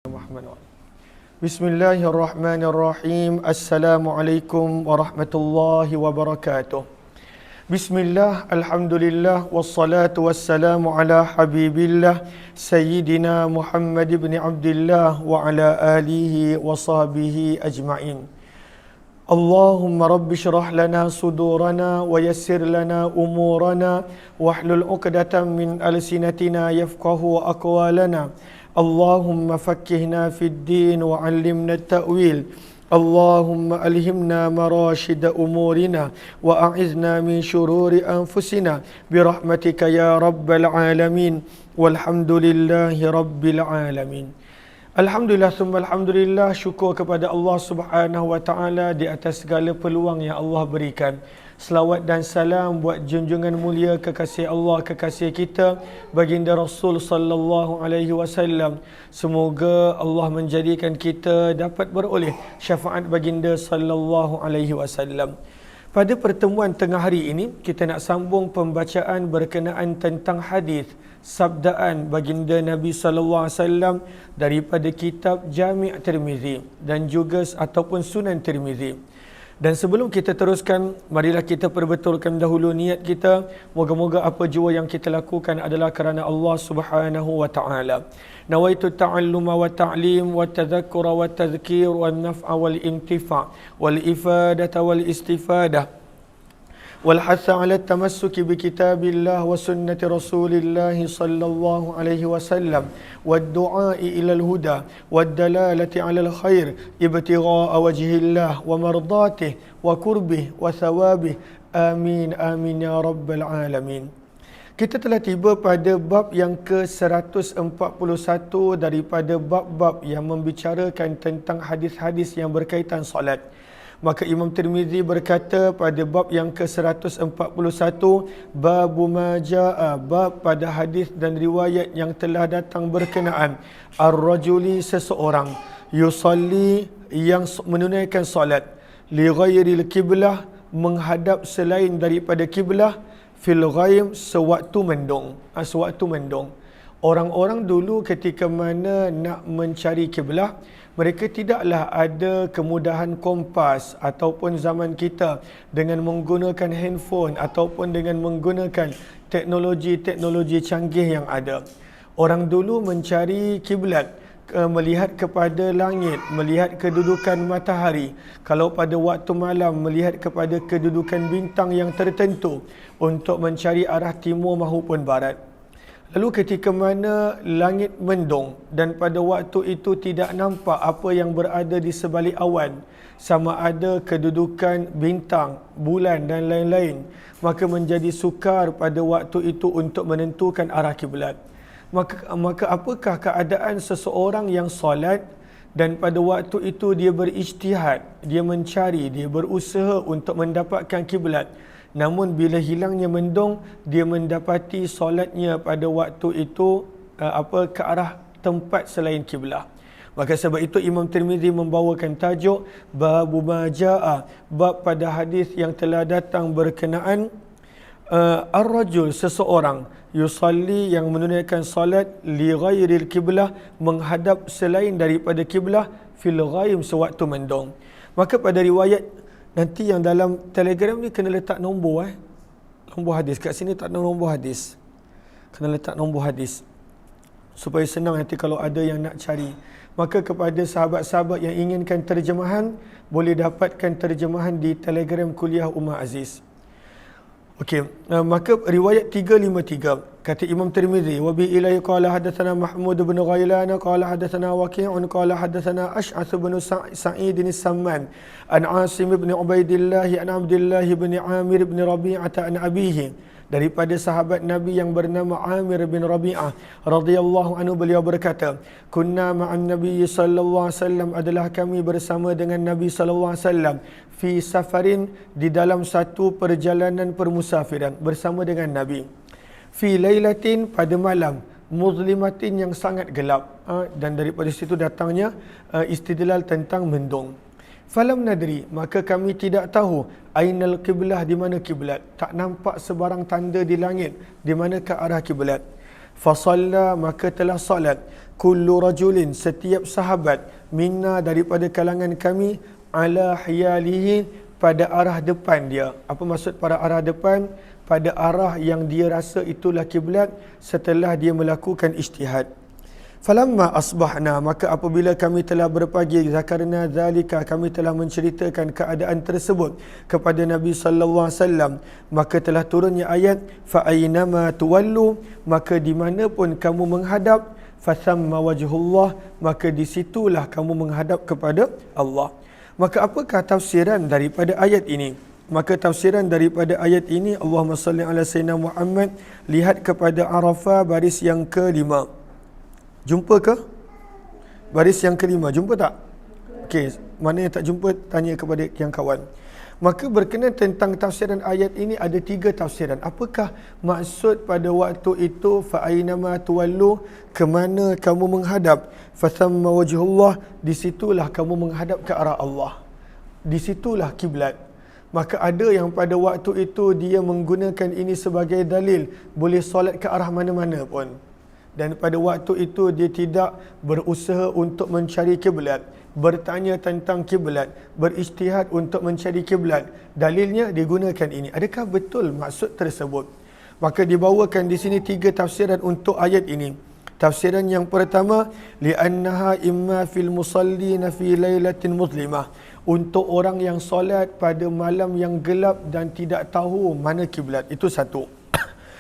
Muhammad. Bismillahirrahmanirrahim. Assalamualaikum warahmatullahi wabarakatuh. Bismillah, alhamdulillah, wassalatu wassalamu ala habibillah Sayyidina Muhammad ibn Abdullah wa ala alihi wa sahbihi ajma'in. Allahumma rabbi syrah lana sudurana wa yassir lana umurana wahlul uqdatan min alsinatina yafqahu aqwalana. Allahumma fakkihna fid din wa 'allimna at-ta'wil. Allahumma alhimna marashida umurina wa a'izna min shururi anfusina birahmatika ya rabbal alamin. Walhamdulillahi rabbil alamin. Alhamdulillah summa alhamdulillah, syukur kepada Allah Subhanahu wa taala di atas segala peluang yang Allah berikan. Selawat dan salam buat junjungan mulia kekasih Allah, kekasih kita, baginda Rasul sallallahu alaihi wasallam. Semoga Allah menjadikan kita dapat beroleh syafaat baginda sallallahu alaihi wasallam. Pada pertemuan tengah hari ini, kita nak sambung pembacaan berkenaan tentang hadis sabdaan baginda Nabi sallallahu alaihi wasallam daripada kitab Jami' Tirmizi dan juga ataupun Sunan Tirmizi. Dan sebelum kita teruskan, marilah kita perbetulkan dahulu niat kita. Moga-moga apa jua yang kita lakukan adalah kerana Allah Subhanahu wa taala. Nawaitu ta'alluma wa ta'lim wa tadhakkura wa tadhkir wa naf'a wal intifa' wal ifadata wal istifadah والحث على التمسك بكتاب الله وسنة رسول الله صلى الله عليه وسلم والدعاء إلى الهدى والدلالة على الخير ابتغاء وجه الله ومرضاته وقربه وثوابه آمين آمين يا رب العالمين. Kita telah tiba pada bab yang ke-141 daripada bab-bab yang membicarakan tentang hadis-hadis yang berkaitan solat. Maka Imam Tirmizi berkata pada bab yang ke-141, babu maja'a, bab pada hadis dan riwayat yang telah datang berkenaan ar-rajuli, seseorang yusalli, yang menunaikan solat, li ghairil kiblah, menghadap selain daripada kiblah, fil ghaim, sewaktu mendung. Orang-orang dulu ketika mana nak mencari kiblah, mereka tidaklah ada kemudahan kompas ataupun zaman kita dengan menggunakan handphone ataupun dengan menggunakan teknologi-teknologi canggih yang ada. Orang dulu mencari kiblat, melihat kepada langit, melihat kedudukan matahari. Kalau pada waktu malam, melihat kepada kedudukan bintang yang tertentu untuk mencari arah timur maupun barat. Lalu ketika mana langit mendung dan pada waktu itu tidak nampak apa yang berada di sebalik awan, sama ada kedudukan bintang, bulan dan lain-lain, maka menjadi sukar pada waktu itu untuk menentukan arah kiblat. Maka apakah keadaan seseorang yang solat dan pada waktu itu dia berijtihad, dia mencari, dia berusaha untuk mendapatkan kiblat. Namun bila hilangnya mendung, dia mendapati solatnya pada waktu itu ke arah tempat selain kiblah. Maka sebab itu Imam Tirmizi membawakan tajuk babu maja'a, bab pada hadis yang telah datang berkenaan ar-rajul, seseorang yusalli, yang menunaikan salat, li ghairil kiblah, menghadap selain daripada kiblah, fil ghaim, sewaktu mendung. Maka pada riwayat nanti yang dalam Telegram ni kena letak nombor nombor hadis. Kat sini tak ada nombor hadis. Kena letak nombor hadis supaya senang nanti kalau ada yang nak cari. Maka kepada sahabat-sahabat yang inginkan terjemahan, boleh dapatkan terjemahan di Telegram Kuliah Umar Aziz. Okey, maka riwayat 353 kata Imam Tirmizi, wa bi ilaihi qala hadatsana Mahmud bin Ghailan qala hadatsana Waqi'un qala hadatsana Ash'ath bin Sa'id bin Samman an Asim bin Ubaidillah an Abdullah bin Amir bin Rabi'ah an abihi, daripada sahabat Nabi yang bernama Amir bin Rabi'ah radhiyallahu anhu, beliau berkata, kunna ma'an Nabi sallallahu alaihi wasallam, adalah kami bersama dengan Nabi sallallahu alaihi wasallam, fi safarin, di dalam satu perjalanan permusafiran bersama dengan Nabi, fi lailatin, pada malam, muzlimatin, yang sangat gelap. Dan daripada situ datangnya istidlal tentang mendung. Falam nadri, maka kami tidak tahu, ainal qiblah, di mana kiblat. Tak nampak sebarang tanda di langit di mana ke arah kiblat. Fasalla, maka telah salat. Kullu rajulin, setiap sahabat. Minna, daripada kalangan kami. Ala hiyalihi, pada arah depan dia. Apa maksud pada arah depan? Pada arah yang dia rasa itulah kiblat setelah dia melakukan ijtihad. Falamma asbahna, maka apabila kami telah berpagi, zakarna zalika, kami telah menceritakan keadaan tersebut kepada Nabi sallallahu alaihi wasallam, maka telah turunnya ayat fa aynama tuwallu, maka di mana pun kamu menghadap, fathamma wajhullah, maka di situlah kamu menghadap kepada Allah. Maka apakah tafsiran daripada ayat ini? Maka tafsiran daripada ayat ini, Allahumma salli ala sayyidina Muhammad, lihat kepada Arafah baris yang kelima. Jumpa ke? Baris yang kelima, jumpa tak? Okey, mana yang tak jumpa, tanya kepada yang kawan. Maka berkenaan tentang tafsiran ayat ini, ada 3 tafsiran. Apakah maksud pada waktu itu, fa'ainama tuwallu, ke mana kamu menghadap, fathamma wajhullah, di situlah kamu menghadap ke arah Allah. Di situlah kiblat. Maka ada yang pada waktu itu dia menggunakan ini sebagai dalil, boleh solat ke arah mana-mana pun. Dan pada waktu itu dia tidak berusaha untuk mencari kiblat, bertanya tentang kiblat, berijtihad untuk mencari kiblat. Dalilnya digunakan ini. Adakah betul maksud tersebut? Maka dibawakan di sini 3 tafsiran untuk ayat ini. Tafsiran yang pertama, li'annaha imma fil musallina fi lailatin muzlimah, untuk orang yang solat pada malam yang gelap dan tidak tahu mana kiblat. Itu satu.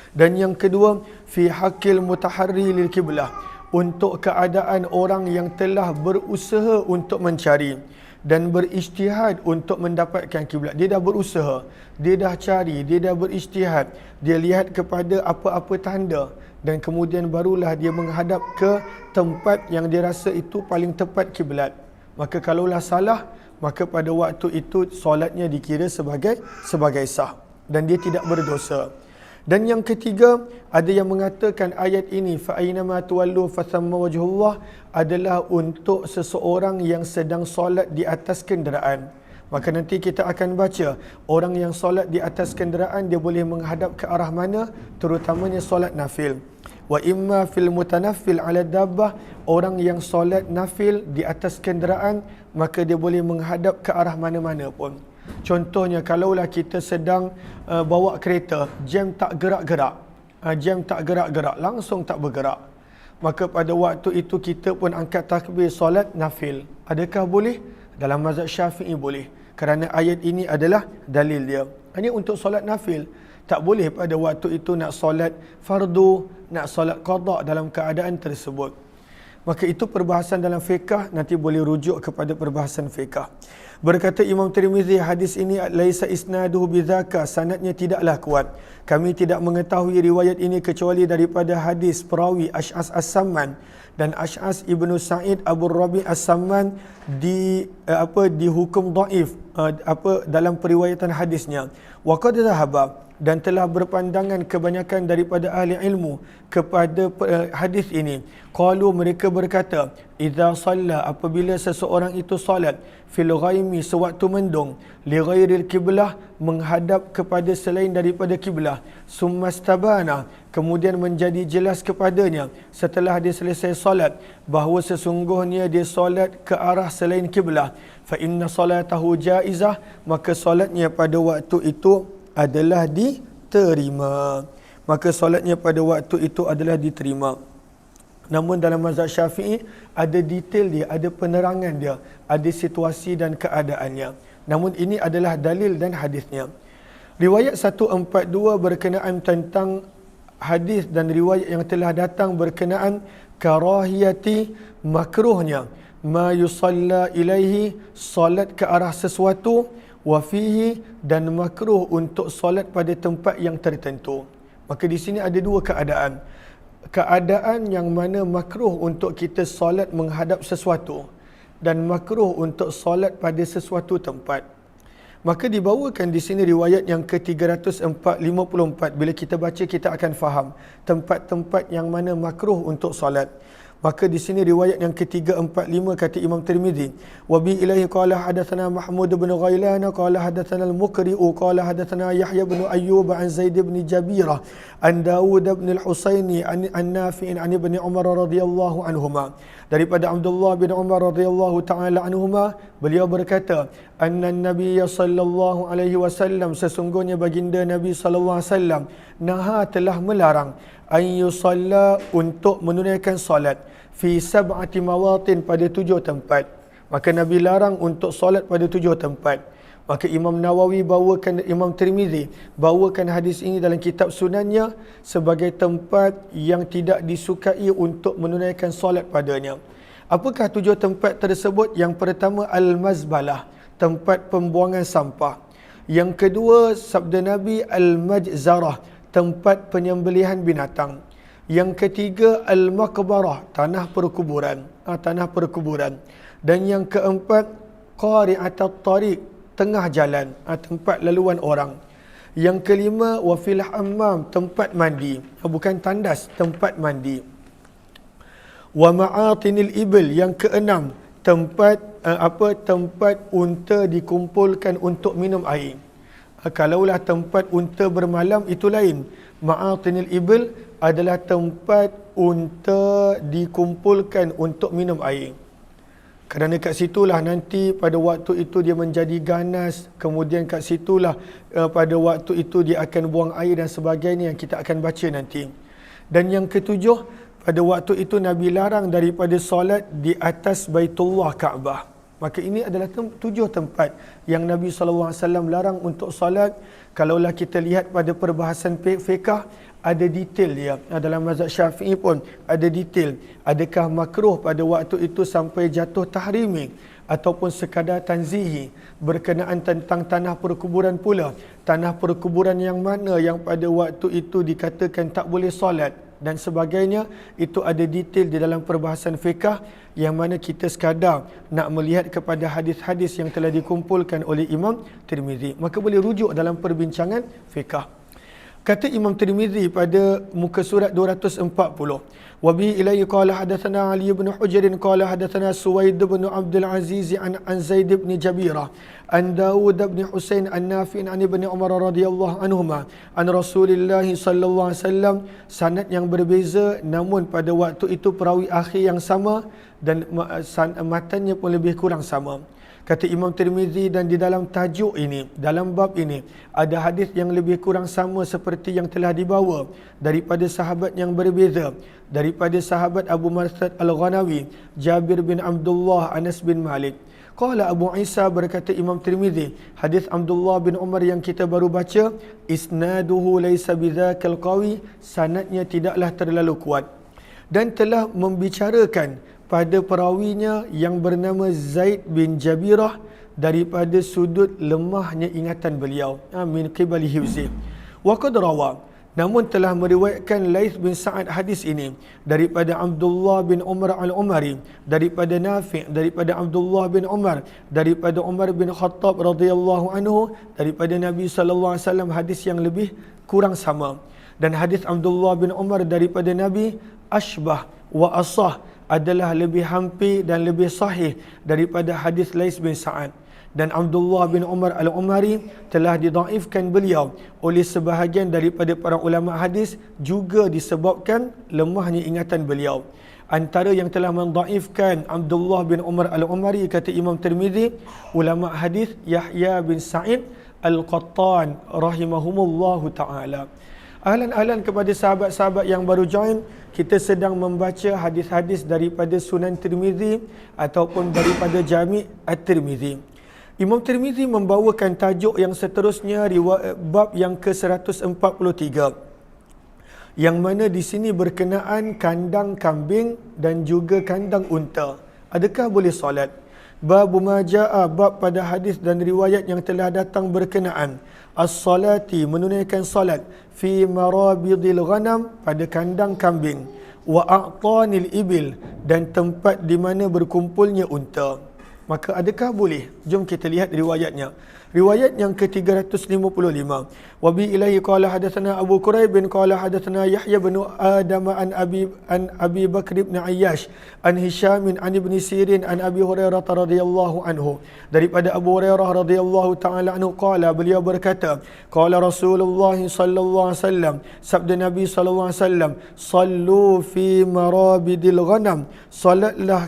Dan yang kedua, fi haqqil mutaharri lil kiblah, untuk keadaan orang yang telah berusaha untuk mencari dan berijtihad untuk mendapatkan kiblat. Dia dah berusaha, dia dah cari, dia dah berijtihad, dia lihat kepada apa-apa tanda, dan kemudian barulah dia menghadap ke tempat yang dia rasa itu paling tepat kiblat. Maka kalaulah salah, maka pada waktu itu solatnya dikira sebagai sah dan dia tidak berdosa. Dan yang ketiga, ada yang mengatakan ayat ini fa aynama tuwallu fathamma wajhullah adalah untuk seseorang yang sedang solat di atas kenderaan. Maka nanti kita akan baca orang yang solat di atas kenderaan dia boleh menghadap ke arah mana, terutamanya solat nafil. Wa imma fil mutanaffil ala dabbah, orang yang solat nafil di atas kenderaan maka dia boleh menghadap ke arah mana-mana pun. Contohnya kalaulah kita sedang bawa kereta, jam tak gerak-gerak, langsung tak bergerak, maka pada waktu itu kita pun angkat takbir solat nafil. Adakah boleh? Dalam mazhab Syafi'i boleh, kerana ayat ini adalah dalil dia. Hanya untuk solat nafil. Tak boleh pada waktu itu nak solat fardu, nak solat qada dalam keadaan tersebut. Maka itu perbahasan dalam fiqh, nanti boleh rujuk kepada perbahasan fiqh. Berkata Imam Tirmizi, hadis ini laisa isnaduhu bidzaka, sanadnya tidaklah kuat. Kami tidak mengetahui riwayat ini kecuali daripada hadis perawi Ash'as As-Samman, dan Ash'as Ibnu Sa'id Abu Rabi As-Samman dihukum dhaif dalam periwayatan hadisnya. Wa qad dhahaba, dan telah berpandangan kebanyakan daripada ahli ilmu kepada hadis ini. Qalu, mereka berkata, idza shalla, apabila seseorang itu salat fil ghaimi, sewaktu mendung, li ghairil kiblah, menghadap kepada selain daripada kiblah, summastabana, kemudian menjadi jelas kepadanya setelah dia selesai salat bahawa sesungguhnya dia salat ke arah selain kiblah, fa inna salatahu jaizah, maka salatnya pada waktu itu adalah diterima. Maka solatnya pada waktu itu adalah diterima. Namun dalam mazhab Syafi'i ada detail dia, ada penerangan dia, ada situasi dan keadaannya. Namun ini adalah dalil dan hadisnya. Riwayat 142 berkenaan tentang hadis dan riwayat yang telah datang berkenaan karahiyati, makruhnya ma yusalla ilaihi, solat ke arah sesuatu, wa fihi, dan makruh untuk solat pada tempat yang tertentu. Maka di sini ada 2 keadaan. Keadaan yang mana makruh untuk kita solat menghadap sesuatu dan makruh untuk solat pada sesuatu tempat. Maka dibawakan di sini riwayat yang ke-354. Bila kita baca kita akan faham tempat-tempat yang mana makruh untuk solat. Maka di sini riwayat yang ketiga, 4, 5 kata Imam Tirmizi. Wa bi ilaihi qala hadatsana Mahmud bin Ghailan qala hadatsana al-Muqri'u qala hadatsana Yahya bin Ayyub an Zaid bin Jabirah an Dawud bin al-Husaini an Nafi' an Ibn Umar radhiyallahu anhuma. Daripada Abdullah bin Umar radhiyallahu taala anhuma, beliau berkata, anna Nabi sallallahu alaihi wasallam, sesungguhnya baginda Nabi sallallahu alaihi wasallam, naha telah melarang an yusalla, untuk menunaikan solat, fi sab'ati mawatin, pada 7 tempat. Maka Nabi larang untuk solat pada 7 tempat. Maka Imam Nawawi bawakan, Imam Tirmizi bawakan hadis ini dalam kitab sunannya sebagai tempat yang tidak disukai untuk menunaikan solat padanya. Apakah 7 tempat tersebut? Yang pertama, al-mazbalah, tempat pembuangan sampah. Yang kedua, sabda Nabi, al-majzarah, tempat penyembelihan binatang. Yang ketiga, al-maqbarah, tanah perkuburan, tanah perkuburan. Dan yang keempat, qari'atat tariq, tengah jalan, tempat laluan orang. Yang kelima, wa fil hammam, tempat mandi, bukan tandas, tempat mandi. Wa ma'atinil ibil, yang keenam, tempat tempat unta dikumpulkan untuk minum air. Kalaulah tempat unta bermalam, itu lain. Ma'atinil ibil adalah tempat unta dikumpulkan untuk minum air. Kerana kat situlah nanti pada waktu itu dia menjadi ganas, kemudian kat situlah pada waktu itu dia akan buang air dan sebagainya yang kita akan baca nanti. Dan yang ketujuh, pada waktu itu Nabi larang daripada solat di atas Baitullah Kaabah. Maka ini adalah 7 tempat yang Nabi SAW larang untuk solat. Kalaulah kita lihat pada perbahasan fiqh, ada detail dia. Dalam mazhab Syafi'i pun ada detail. Adakah makruh pada waktu itu sampai jatuh tahrimi, ataupun sekadar tanzihi, berkenaan tentang tanah perkuburan pula. Tanah perkuburan yang mana yang pada waktu itu dikatakan tak boleh solat dan sebagainya. Itu ada detail di dalam perbahasan fiqh, yang mana kita sekadar nak melihat kepada hadis-hadis yang telah dikumpulkan oleh Imam Tirmizi, maka boleh rujuk dalam perbincangan fiqh. Kata Imam Tirmizi pada muka surat 240, wa bi ilaihi qala hadatsana Ali bin Hujr qala hadatsana Suwaid bin Abdul Aziz an Zaid bin Jabirah an Dawud bin Husain an Nafi' an Ibn Umar radhiyallahu anhuma an Rasulillah sallallahu alaihi wasallam. Sanad yang berbeza, namun pada waktu itu perawi akhir yang sama dan matannya pun lebih kurang sama. Kata Imam Tirmizi, dan di dalam tajuk ini, dalam bab ini, ada hadis yang lebih kurang sama seperti yang telah dibawa daripada sahabat yang berbeza. Daripada sahabat Abu Marsad Al-Ghanawi, Jabir bin Abdullah, Anas bin Malik. Qala Abu Isa, berkata Imam Tirmizi, hadis Abdullah bin Umar yang kita baru baca, isnaduhu laysa bidzakal qawi, sanadnya tidaklah terlalu kuat. Dan telah membicarakan pada perawinya yang bernama Zaid bin Jabirah daripada sudut lemahnya ingatan beliau, min qibali hifzi. Wa qad rawa, namun telah meriwayatkan Laith bin Sa'ad hadis ini daripada Abdullah bin Umar al-Umari, daripada Nafi', daripada Abdullah bin Umar, daripada Umar bin Khattab radhiyallahu anhu, daripada Nabi sallallahu alaihi wasallam, hadis yang lebih kurang sama. Dan hadis Abdullah bin Umar daripada Nabi ashbah wa asah, adalah lebih hampir dan lebih sahih daripada hadis Laith bin Sa'ad. Dan Abdullah bin Umar al-Umari telah didaifkan beliau oleh sebahagian daripada para ulama hadis, juga disebabkan lemahnya ingatan beliau. Antara yang telah mendaifkan Abdullah bin Umar al-Umari, kata Imam Tirmizi, ulama hadis Yahya bin Sa'id al-Qattan rahimahumullahu ta'ala. Ahlan-ahlan kepada sahabat-sahabat yang baru join, kita sedang membaca hadis-hadis daripada Sunan Tirmizi ataupun daripada Jami' At-Tirmizi. Imam Tirmizi membawakan tajuk yang seterusnya, bab yang ke-143, yang mana di sini berkenaan kandang kambing dan juga kandang unta. Adakah boleh solat? Bab maja'a, bab pada hadis dan riwayat yang telah datang berkenaan as-salati, menunaikan salat, fi marabidil ghanam, pada kandang kambing, wa a'tanil ibil, dan tempat di mana berkumpulnya unta. maka adakah boleh? Jom kita lihat riwayatnya. Riwayat yang ke-355. Wa bi ilahi qala hadatsana Abu Quraib bin qala hadatsana Yahya bin Adam an Abi Bakr bin Ayyash an Hisham an Ibn Sirin an Abi Hurairah radhiyallahu anhu. Daripada Abu Hurairah radhiyallahu taala anhu qala, beliau berkata, qala Rasulullah sallallahu alaihi wasallam, sabda Nabi sallallahu alaihi wasallam, sallu fi marabidil ghanam, salatlah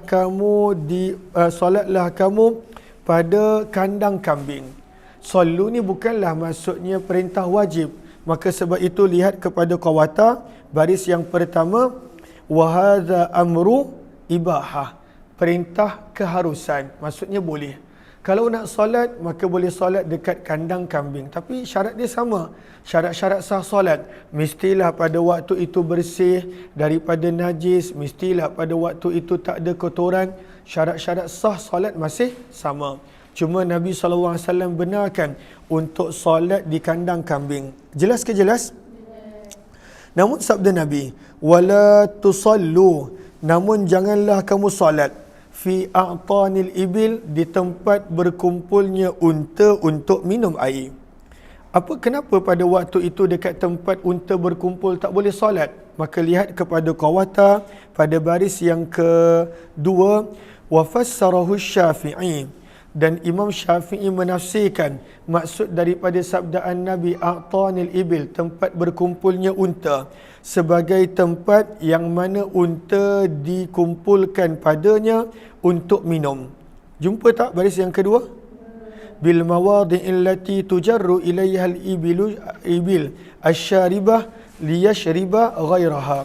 kamu pada kandang kambing. Sallu ni bukanlah maksudnya perintah wajib. Maka sebab itu lihat kepada qawata baris yang pertama, wa hadza amru ibahah, perintah keharusan, maksudnya boleh. Kalau nak solat, maka boleh solat dekat kandang kambing. Tapi syarat dia sama. Syarat-syarat sah solat, mestilah pada waktu itu bersih daripada najis, mestilah pada waktu itu tak ada kotoran. Syarat-syarat sah solat masih sama. Cuma Nabi SAW benarkan untuk solat di kandang kambing. Jelas ke jelas? Namun sabda Nabi, wala tusallu, namun janganlah kamu solat fi a'tanil ibil, di tempat berkumpulnya unta untuk minum air. Kenapa pada waktu itu dekat tempat unta berkumpul tak boleh solat? Maka lihat kepada qawata pada baris yang kedua, wa fassarahu Syafi'i, dan Imam Syafi'i menafsirkan maksud daripada sabdaan Nabi a'tanil ibil, tempat berkumpulnya unta, sebagai tempat yang mana unta dikumpulkan padanya untuk minum. Jumpa tak baris yang kedua? Bil mawadi'il lati tujarru ilaiha al-ibil asyaribah liyashriba ghairaha,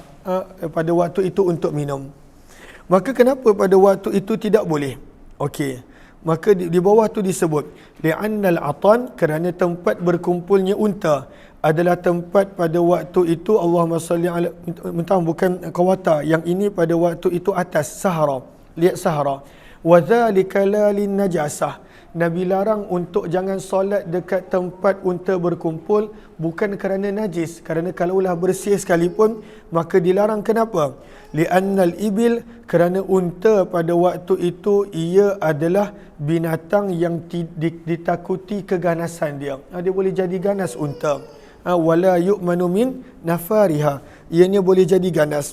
pada waktu itu untuk minum. Maka kenapa pada waktu itu tidak boleh? Okey, maka di bawah tu disebut li'annal atan, kerana tempat berkumpulnya unta adalah tempat pada waktu itu, Allahumma salli ala, bukan qawata, yang ini pada waktu itu atas sahara, lihat sahara. Wa dzalika la lin najasah, Nabi larang untuk jangan solat dekat tempat unta berkumpul bukan kerana najis, kerana kalaulah bersih sekalipun maka dilarang. Kenapa? Li'annal ibil, kerana unta pada waktu itu ia adalah binatang yang ditakuti keganasan dia. Dia boleh jadi ganas unta. Wala yu'manu min nafariha, ianya boleh jadi ganas.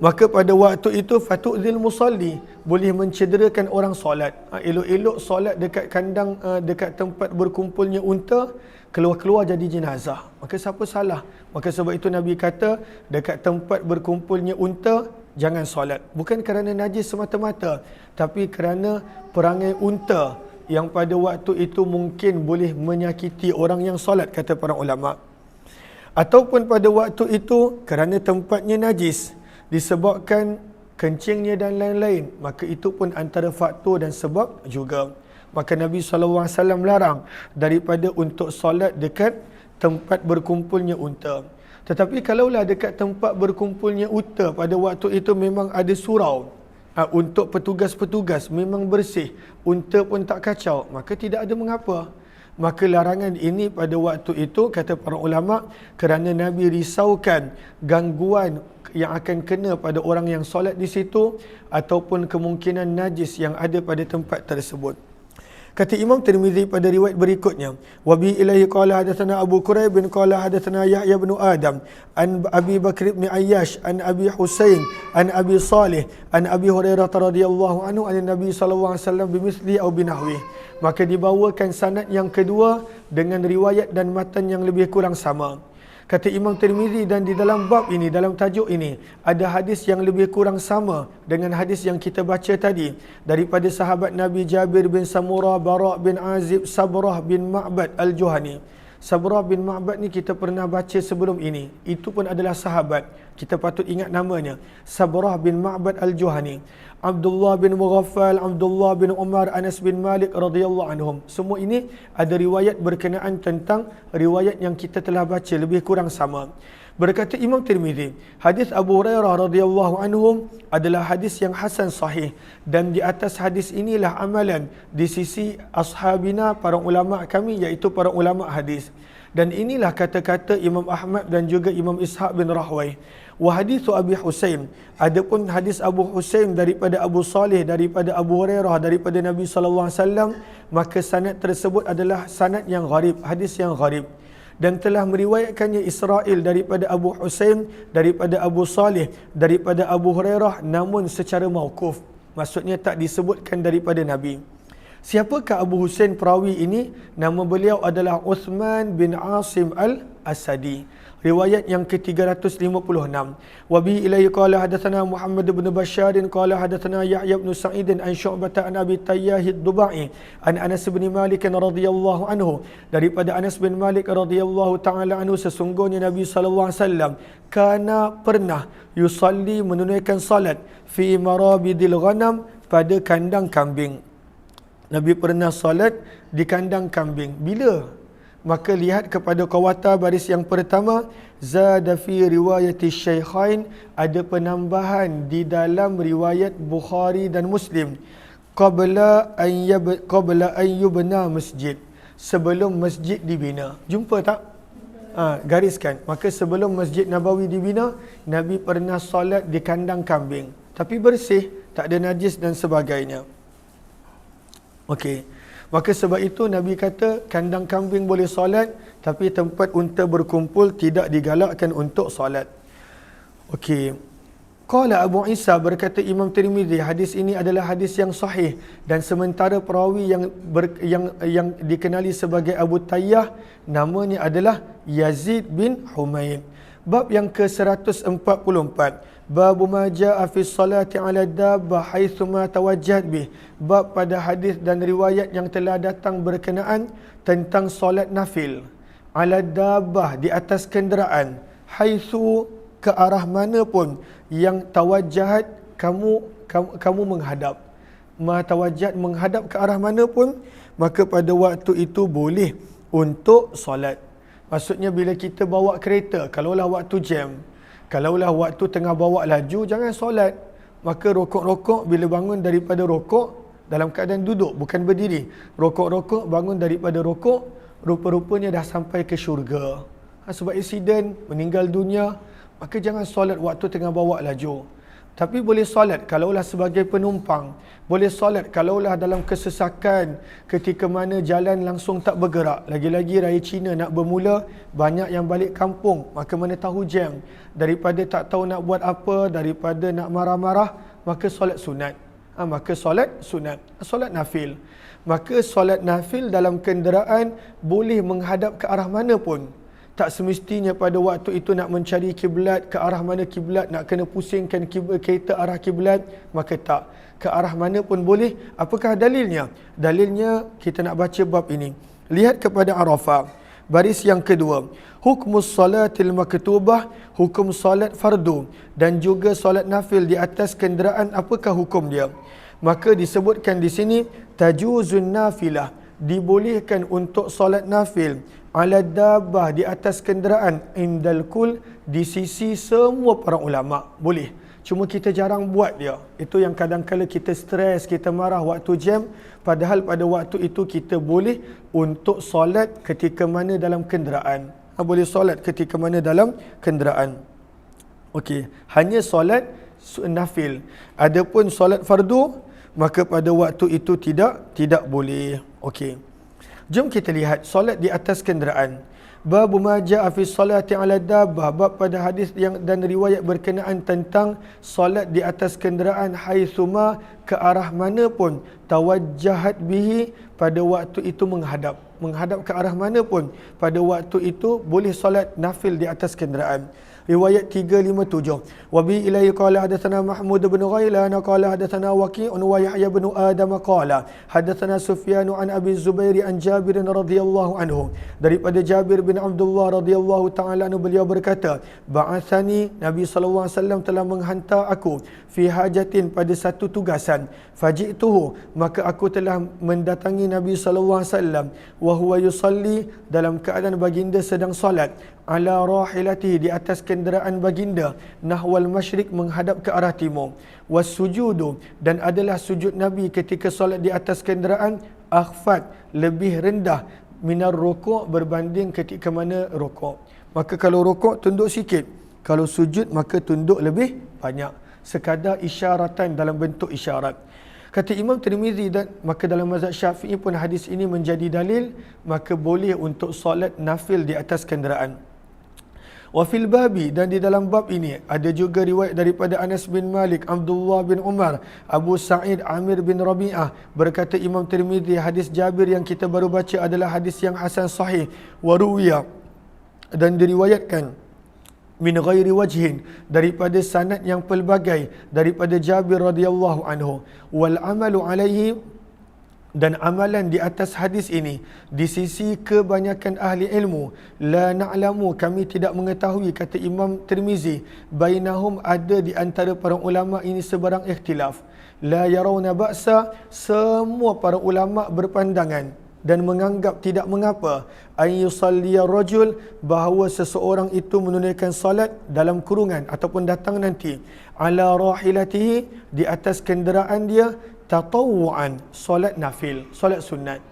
Maka pada waktu itu fatu'zil musalli, boleh mencederakan orang solat. Elok-elok solat dekat kandang, dekat tempat berkumpulnya unta, keluar-keluar jadi jenazah. Maka siapa salah? Maka sebab itu Nabi kata dekat tempat berkumpulnya unta jangan solat. Bukan kerana najis semata-mata, tapi kerana perangai unta yang pada waktu itu mungkin boleh menyakiti orang yang solat, kata para ulama. Ataupun pada waktu itu kerana tempatnya najis, disebabkan kencingnya dan lain-lain, maka itu pun antara faktor dan sebab juga. Maka Nabi SAW larang daripada untuk solat dekat tempat berkumpulnya unta. Tetapi kalaulah dekat tempat berkumpulnya unta pada waktu itu memang ada surau, untuk petugas-petugas, memang bersih, unta pun tak kacau, maka tidak ada mengapa. Maka larangan ini pada waktu itu, kata para ulama, kerana Nabi risaukan gangguan yang akan kena pada orang yang solat di situ, ataupun kemungkinan najis yang ada pada tempat tersebut. Kata Imam Tirmizi pada riwayat berikutnya, wa bi ilaihi qala hadatsana Abu Quraib bin qala hadatsana Yahya bin Adam an Abi Bakr bin Ayyash an Abi Husain an Abi Salih an Abi Hurairah radhiyallahu anhu an Nabi sallallahu alaihi wasallam bimithli aw binahwi. Maka dibawakan sanad yang kedua dengan riwayat dan matan yang lebih kurang sama. Kata Imam Tirmizi, dan di dalam bab ini, dalam tajuk ini, ada hadis yang lebih kurang sama dengan hadis yang kita baca tadi, daripada sahabat Nabi Jabir bin Samurah, Bara' bin Azib, Sabrah bin Ma'bad al-Juhani. Sabrah bin Ma'bad ni kita pernah baca sebelum ini. Itu pun adalah sahabat. Kita patut ingat namanya. Sabrah bin Ma'bad al-Juhani. Abdullah bin Mughaffal, Abdullah bin Umar, Anas bin Malik radhiyallahu anhum. Semua ini ada riwayat berkenaan tentang riwayat yang kita telah baca, lebih kurang sama. Berkata Imam Tirmizi, hadis Abu Hurairah radhiyallahu anhum adalah hadis yang hasan sahih, dan di atas hadis inilah amalan di sisi ashabina, para ulama kami, iaitu para ulama hadis. Dan inilah kata-kata Imam Ahmad dan juga Imam Ishaq bin Rahway. Wa hadithu Abi Husain, adapun hadis Abu Husain daripada Abu Salih, daripada Abu Hurairah, daripada Nabi sallallahu alaihi wasallam, maka sanad tersebut adalah sanad yang gharib, hadis yang gharib. Dan telah meriwayatkannya Israel daripada Abu Husain, daripada Abu Salih, daripada Abu Hurairah, namun secara mauquf, maksudnya tak disebutkan daripada Nabi. Siapakah Abu Husain perawi ini? Nama beliau adalah Uthman bin Asim al-Asadi. Riwayat yang ke-356. Wa bihi ilayhi qala hadatsana Muhammad bin Bashar qala hadatsana Yahya bin Sa'id an Syu'bah an Abi Tayyah ad-Dubai an Anas bin Malik radhiyallahu anhu, daripada Anas bin Malik radhiyallahu taala anhu, sesungguhnya Nabi sallallahu alaihi wasallam kana pernah yusalli, menunaikan salat, fi marabidil ghanam, pada kandang kambing. Nabi pernah salat di kandang kambing. Bila? Maka lihat kepada qawata baris yang pertama, zada fi riwayati syaikhain, ada penambahan di dalam riwayat Bukhari dan Muslim, qabla an yubna masjid, sebelum masjid dibina. Jumpa tak? Gariskan. Maka sebelum Masjid Nabawi dibina, Nabi pernah solat di kandang kambing, tapi bersih, tak ada najis dan sebagainya. Okey. Maka sebab itu Nabi kata kandang kambing boleh solat, tapi tempat unta berkumpul tidak digalakkan untuk solat. Okey. Qala Abu Isa, berkata Imam Tirmizi, hadis ini adalah hadis yang sahih, dan sementara perawi yang dikenali sebagai Abu Tayyah, namanya adalah Yazid bin Humaid. Bab yang ke-144, bab ma jaa fi salati ala dabbah haitsu ma tawajjahat bih. Bab pada hadis dan riwayat yang telah datang berkenaan tentang solat nafil ala dabbah, di atas kenderaan, haitsu, ke arah mana pun yang tawajjahat kamu menghadap. Ma tawajjahat, menghadap ke arah mana pun, maka pada waktu itu boleh untuk solat. Maksudnya bila kita bawa kereta, kalaulah waktu jam, kalaulah waktu tengah bawa laju, jangan solat. Maka rokok-rokok, bila bangun daripada rokok, dalam keadaan duduk, bukan berdiri, rokok-rokok, bangun daripada rokok, rupa-rupanya dah sampai ke syurga. Sebab insiden, meninggal dunia, maka jangan solat waktu tengah bawa laju. Tapi boleh solat kalaulah sebagai penumpang, boleh solat kalaulah dalam kesesakan, ketika mana jalan langsung tak bergerak. Lagi-lagi raya Cina nak bermula, banyak yang balik kampung, maka mana tahu jam, daripada tak tahu nak buat apa, daripada nak marah-marah, maka solat sunat. Maka solat sunat, solat nafil. Maka solat nafil dalam kenderaan boleh menghadap ke arah mana pun. Tak semestinya pada waktu itu nak mencari kiblat, ke arah mana kiblat, nak kena pusingkan kereta arah kiblat, maka tak. Ke arah mana pun boleh. Apakah dalilnya? Dalilnya kita nak baca bab ini. Lihat kepada Arafah, baris yang kedua. Hukmus salatil maktubah, hukum salat fardu dan juga salat nafil di atas kenderaan, apakah hukum dia? Maka disebutkan di sini, tajuzun nafilah, dibolehkan untuk salat nafil ala dabbah, di atas kenderaan, indal kul, di sisi semua para ulama, boleh. Cuma kita jarang buat dia. Itu yang kadang-kala kita stres, kita marah waktu jam, padahal pada waktu itu kita boleh untuk solat ketika mana dalam kenderaan. Boleh solat ketika mana dalam kenderaan. Okey, hanya solat nafil. Adapun solat fardu, maka pada waktu itu tidak boleh. Okey. Jom kita lihat solat di atas kenderaan. Bab ma jaa fi salati ala dabbah, bab pada hadis yang dan riwayat berkenaan tentang solat di atas kenderaan, haitsuma, ke arah mana pun, tawajjahat bihi, pada waktu itu menghadap ke arah mana pun, pada waktu itu boleh solat nafil di atas kenderaan. Riwayat 357. Wa bi ilaihi qala hadatsana Mahmud bin Ghailan qala hadatsana Waqi'un wa Yahya bin Adam qala hadatsana Sufyan an Abi Zubair an Jabir radhiyallahu anhu, daripada Jabir bin Abdullah radhiyallahu taala anhu, beliau berkata, ba'athani, Nabi sallallahu alaihi wasallam telah menghantar aku, fi hajatin, pada satu tugasan, faji'tuhu, maka aku telah mendatangi Nabi sallallahu alaihi wasallam, wa huwa yusalli, dalam keadaan baginda sedang solat, ala rahilatihi, di atas kenderaan baginda, nahwal masyriq, menghadap ke arah timur, was sujudu, dan adalah sujud Nabi ketika solat di atas kenderaan, akhfat, lebih rendah, minar rukuk, berbanding ketika mana rukuk. Maka kalau rukuk tunduk sikit, Kalau sujud maka tunduk lebih banyak. Sekadar isyaratan dalam bentuk isyarat. Kata Imam Tirmizi, dan maka dalam mazhab Syafi'i pun hadis ini menjadi dalil, maka boleh untuk solat nafil di atas kenderaan. Wa fil babi, dan di dalam bab ini ada juga riwayat daripada Anas bin Malik, Abdullah bin Umar, Abu Sa'id, Amir bin Rabi'ah. Berkata Imam Tirmizi, hadis Jabir yang kita baru baca adalah hadis yang hasan sahih, wa ruwiya, dan diriwayatkan min ghairi wajhin, daripada sanad yang pelbagai daripada Jabir radhiyallahu anhu. Wal amalu alaihi, dan amalan di atas hadis ini di sisi kebanyakan ahli ilmu, la na'lamu, kami tidak mengetahui, kata Imam Tirmizi, bainahum, ada di antara para ulama ini sebarang ikhtilaf. La yarawna ba'sa, semua para ulama berpandangan dan menganggap tidak mengapa, an yusalliya rajul, bahawa seseorang itu menunaikan salat dalam kurungan ataupun datang nanti, ala rahilatihi, di atas kenderaan dia, tatawu'an, solat nafil, solat sunat.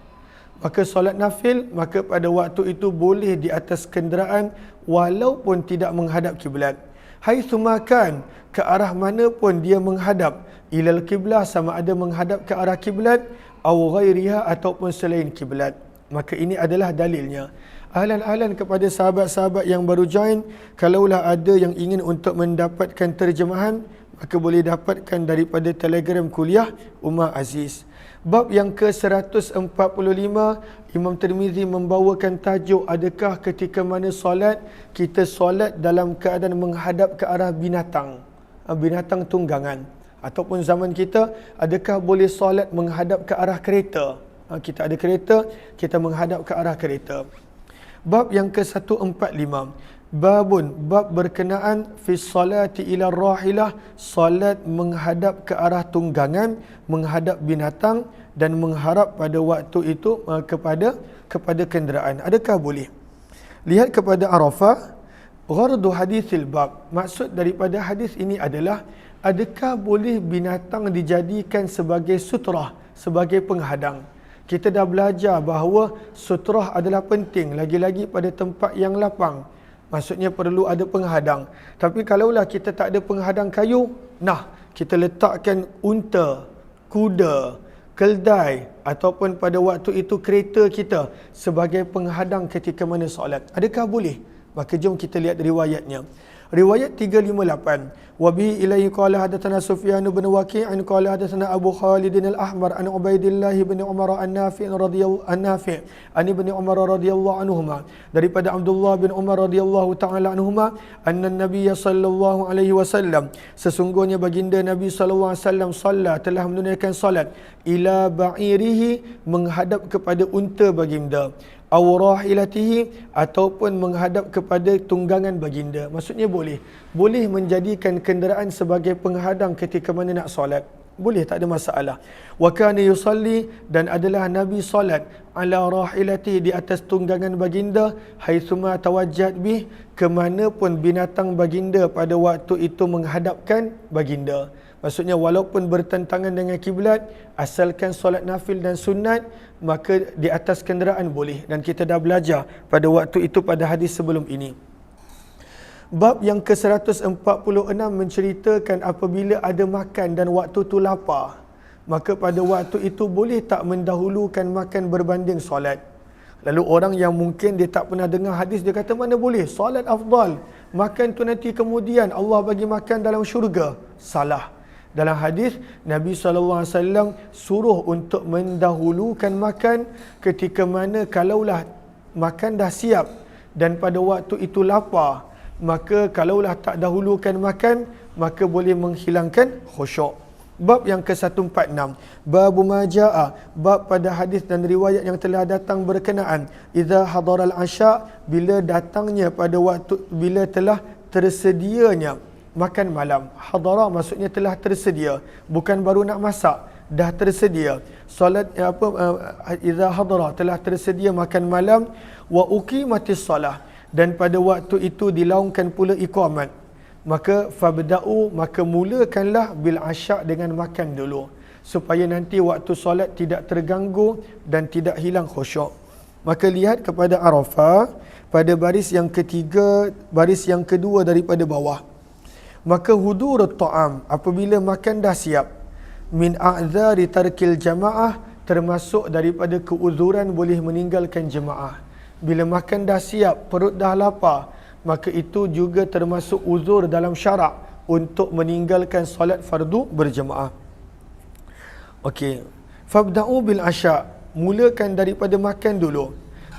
Maka solat nafil, maka pada waktu itu boleh di atas kenderaan walaupun tidak menghadap kiblat. Haitsu makan, ke arah mana pun dia menghadap, ilal kiblah, sama ada menghadap ke arah kiblat, atau ghairiha, ataupun selain kiblat. Maka ini adalah dalilnya. Ahlan-ahlan kepada sahabat-sahabat yang baru join, kalaulah ada yang ingin untuk mendapatkan terjemahan, maka boleh dapatkan daripada Telegram kuliah Umar Aziz. Bab yang ke-145, Imam Tirmizi membawakan tajuk, adakah ketika mana solat, kita solat dalam keadaan menghadap ke arah binatang, binatang tunggangan. Ataupun zaman kita, adakah boleh solat menghadap ke arah kereta? Kita ada kereta, kita menghadap ke arah kereta. Bab yang ke-145, babun, bab berkenaan fi salati ila rahilah, solat menghadap ke arah tunggangan, menghadap binatang, dan mengharap pada waktu itu kepada kenderaan. Adakah boleh? Lihat kepada Arafah, ghardu hadithil bab, maksud daripada hadis ini adalah, adakah boleh binatang dijadikan sebagai sutrah, sebagai penghadang? Kita dah belajar bahawa sutrah adalah penting, lagi-lagi pada tempat yang lapang. Maksudnya perlu ada penghadang. Tapi kalaulah kita tak ada penghadang kayu, kita letakkan unta, kuda, keldai, ataupun pada waktu itu kereta kita sebagai penghadang ketika mana solat. Adakah boleh? Maka jom kita lihat riwayatnya. Riwayat 358, wa bihi ilaihi qala hadatsana Sufyan bin Waqi' an qala hadatsana Abu Khalid al-Ahmar an Ubaidillah bin Umar an-Nafi' radhiyallahu an ibni Umar radhiyallahu anhuma, daripada Abdullah bin Umar radhiyallahu taala anhuma, anna an-nabiy sallallahu alaihi wasallam, sesungguhnya baginda Nabi sallallahu alaihi wasallam, salla, telah menunaikan salat, ila ba'irihi, menghadap kepada unta baginda, aw rahilatihi, ataupun menghadap kepada tunggangan baginda. Maksudnya boleh menjadikan kenderaan sebagai penghadang ketika mana nak solat. Boleh, tak ada masalah. Wa kana yusalli, dan adalah Nabi solat, ala rahilatihi, di atas tunggangan baginda, haitsuma tawajjat bih, ke mana pun binatang baginda pada waktu itu menghadapkan baginda. Maksudnya walaupun bertentangan dengan kiblat, asalkan solat nafil dan sunat, maka di atas kenderaan boleh. Dan kita dah belajar pada waktu itu pada hadis sebelum ini. Bab yang ke-146 menceritakan apabila ada makan dan waktu tu lapar, maka pada waktu itu boleh tak mendahulukan makan berbanding solat. Lalu orang yang mungkin dia tak pernah dengar hadis, dia kata mana boleh, solat afdal, makan tu nanti kemudian Allah bagi makan dalam syurga. Salah. Dalam hadis, Nabi SAW suruh untuk mendahulukan makan ketika mana kalaulah makan dah siap dan pada waktu itu lapar, maka kalaulah tak dahulukan makan, maka boleh menghilangkan khusyuk. Bab yang ke-146, bab majaa, bab pada hadis dan riwayat yang telah datang berkenaan, idza hadaral asya, bila datangnya pada waktu, bila telah tersedianya makan malam. Hadara maksudnya telah tersedia, bukan baru nak masak, dah tersedia. Solat idza hadara, telah tersedia makan malam, wa uqimatis salah, dan pada waktu itu dilaungkan pula iqamat. Maka fabda'u, maka mulakanlah bil asya, dengan makan dulu, supaya nanti waktu solat tidak terganggu dan tidak hilang khusyuk. Maka lihat kepada Arafah pada baris yang ketiga, baris yang kedua daripada bawah. Maka hudurut ta'am, apabila makan dah siap, min a'zari tarkil jamaah, termasuk daripada keuzuran boleh meninggalkan jemaah. Bila makan dah siap, perut dah lapar, maka itu juga termasuk uzur dalam syarak untuk meninggalkan solat fardu berjemaah. Okey. Fabda'u bil asya', mulakan daripada makan dulu.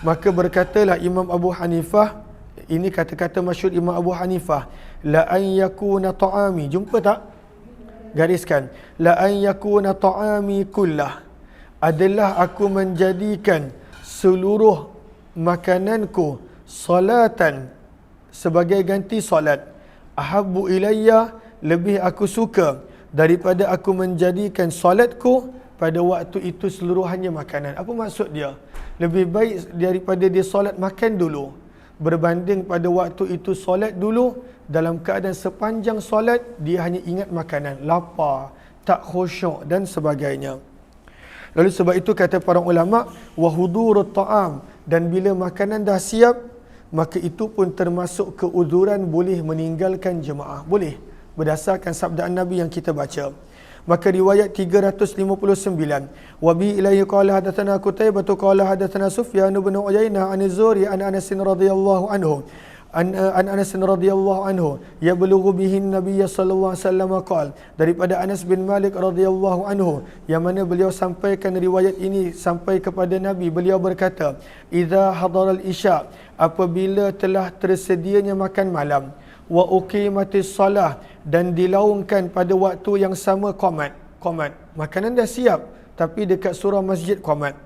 Maka berkatalah Imam Abu Hanifah, ini kata-kata masyhur Imam Abu Hanifah, la an yakuna ta'ami, jumpa tak? Gariskan, la an yakuna ta'ami kullah, adalah aku menjadikan seluruh makananku salatan, sebagai ganti solat. Ahabbu ilayya, lebih aku suka daripada aku menjadikan solatku pada waktu itu seluruhannya makanan. Apa maksud dia? Lebih baik daripada dia solat makan dulu, berbanding pada waktu itu solat dulu, dalam keadaan sepanjang solat dia hanya ingat makanan, lapar, tak khusyuk dan sebagainya. Lalu sebab itu kata para ulama, wa hudurut ta'am, dan bila makanan dah siap, maka itu pun termasuk keuzuran boleh meninggalkan jemaah. Boleh, berdasarkan sabda Nabi yang kita baca. Maka riwayat 359, wa bi ilaihi qala hadatsana Qutaibah qala hadatsana Sufyan bin Uyainah an Az-Zuhri an Anas radhiyallahu anhu an Anas radhiyallahu anhu yablughu bihi Nabi sallallahu alaihi wasallam qala, daripada Anas bin Malik radhiyallahu anhu, yang mana beliau sampaikan riwayat ini sampai kepada Nabi. Beliau berkata, idza hadaral isya, apabila telah tersedianya makan malam, wa uqimatis salah, dan dilaungkan pada waktu yang sama qamat. Makanan dah siap tapi dekat surau masjid qamat.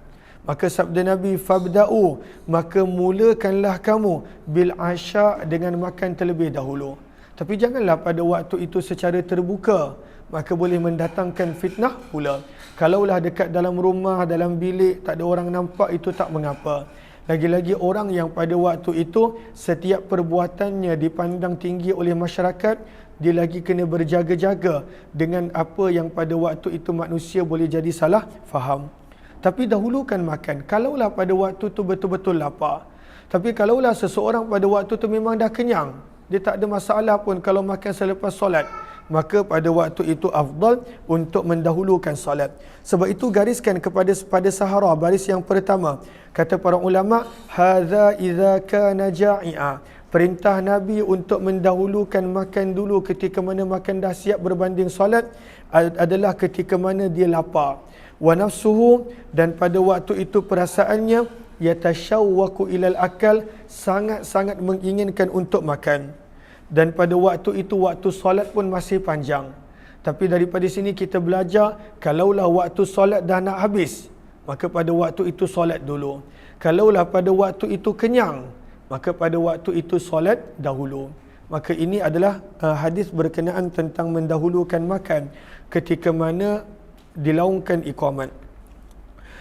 Maka sabda Nabi, fabda'u, maka mulakanlah kamu bil asya, dengan makan terlebih dahulu. Tapi janganlah pada waktu itu secara terbuka, maka boleh mendatangkan fitnah pula. Kalaulah dekat dalam rumah, dalam bilik, tak ada orang nampak, itu tak mengapa. Lagi-lagi orang yang pada waktu itu setiap perbuatannya dipandang tinggi oleh masyarakat, dia lagi kena berjaga-jaga dengan apa yang pada waktu itu manusia boleh jadi salah faham. Tapi dahulukan makan kalaulah pada waktu tu betul-betul lapar. Tapi kalaulah seseorang pada waktu tu memang dah kenyang, dia tak ada masalah pun kalau makan selepas solat, maka pada waktu itu afdal untuk mendahulukan solat. Sebab itu gariskan pada sahara baris yang pertama, kata para ulama, hadza idza kana ja'i'a, perintah Nabi untuk mendahulukan makan dulu ketika mana makan dah siap berbanding solat adalah ketika mana dia lapar. Wa nafsuhu, dan pada waktu itu perasaannya yatashawwaku ilal akal, sangat-sangat menginginkan untuk makan. Dan pada waktu itu waktu solat pun masih panjang. Tapi daripada sini kita belajar, kalaulah waktu solat dah nak habis, maka pada waktu itu solat dulu. Kalaulah pada waktu itu kenyang, maka pada waktu itu solat dahulu. Maka ini adalah hadis berkenaan tentang mendahulukan makan ketika mana dilaungkan iqamat.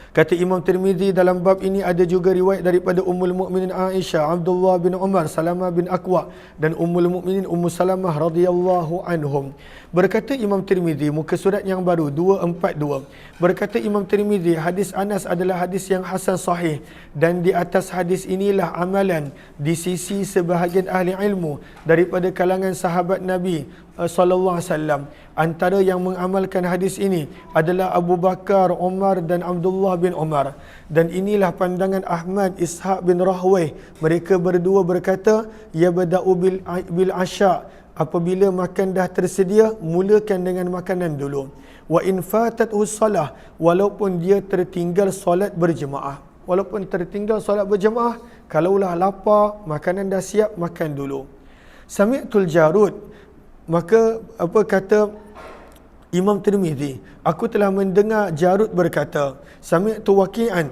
Kata Imam Tirmizi, dalam bab ini ada juga riwayat daripada Ummul Mukminin Aisyah, Abdullah bin Umar, Salamah bin Aqwa, dan Ummul Mukminin Ummu Salamah radhiyallahu anhum. Berkata Imam Tirmizi, muka surat yang baru 242. Berkata Imam Tirmizi, hadis Anas adalah hadis yang hasan sahih, dan di atas hadis inilah amalan di sisi sebahagian ahli ilmu daripada kalangan sahabat Nabi sallallahu alaihi wasallam. Antara yang mengamalkan hadis ini adalah Abu Bakar, Umar dan Abdullah bin Umar. Dan inilah pandangan Ahmad, Ishaq bin Rahway. Mereka berdua berkata, ya bada'u bil asya, apabila makan dah tersedia, mulakan dengan makanan dulu. Wa in fatathu salah, walaupun dia tertinggal solat berjemaah. Walaupun tertinggal solat berjemaah, kalaulah lapar, makanan dah siap, makan dulu. Sami'tul Jarud, maka apa kata Imam Tirmizi, aku telah mendengar Jarud berkata, sami'tu Waqi'an,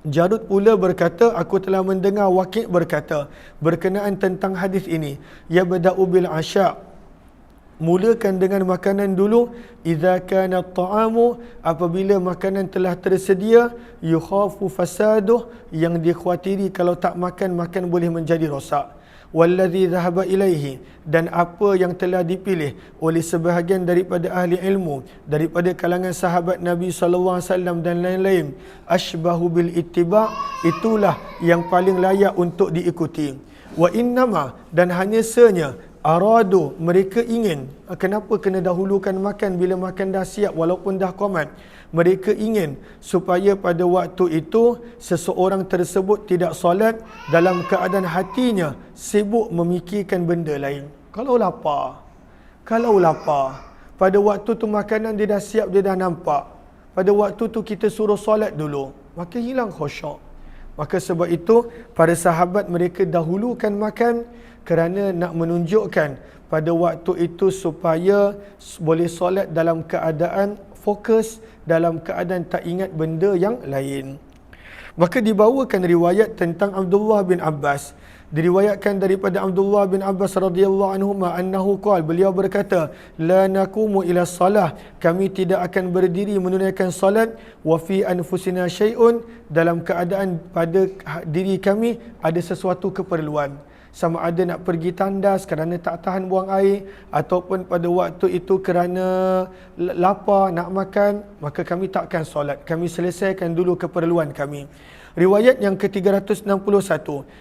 Jarud pula berkata, aku telah mendengar Waqi' berkata berkenaan tentang hadis ini, ya bada'u bil asya, mulakan dengan makanan dulu, idza kana at-ta'amu, apabila makanan telah tersedia, yukhafu fasaduh, yang dikhawatiri kalau tak makan boleh menjadi rosak. wallazi dhahaba ilaihi, dan apa yang telah dipilih oleh sebahagian daripada ahli ilmu daripada kalangan sahabat Nabi SAW dan lain-lain, ashbahu bil ittiba, itulah yang paling layak untuk diikuti. Wa innama, dan hanya senya, aradu, mereka ingin. Kenapa kena dahulukan makan bila makan dah siap walaupun dah qomat? Mereka ingin supaya pada waktu itu seseorang tersebut tidak solat dalam keadaan hatinya sibuk memikirkan benda lain. Kalau lapar, pada waktu tu makanan dia dah siap, dia dah nampak, pada waktu tu kita suruh solat dulu, maka hilang khusyuk. Maka sebab itu para sahabat mereka dahulukan makan kerana nak menunjukkan pada waktu itu supaya boleh solat dalam keadaan fokus, dalam keadaan tak ingat benda yang lain. Maka dibawakan riwayat tentang Abdullah bin Abbas. Diriwayatkan daripada Abdullah bin Abbas radhiyallahu anhuma annahu qala, beliau berkata, la naqumu ila salah, kami tidak akan berdiri menunaikan salat, wa fi anfusina syai'un, dalam keadaan pada diri kami ada sesuatu keperluan, sama ada nak pergi tandas kerana tak tahan buang air, ataupun pada waktu itu kerana lapar nak makan, maka kami takkan solat, kami selesaikan dulu keperluan kami. Riwayat yang ke-361,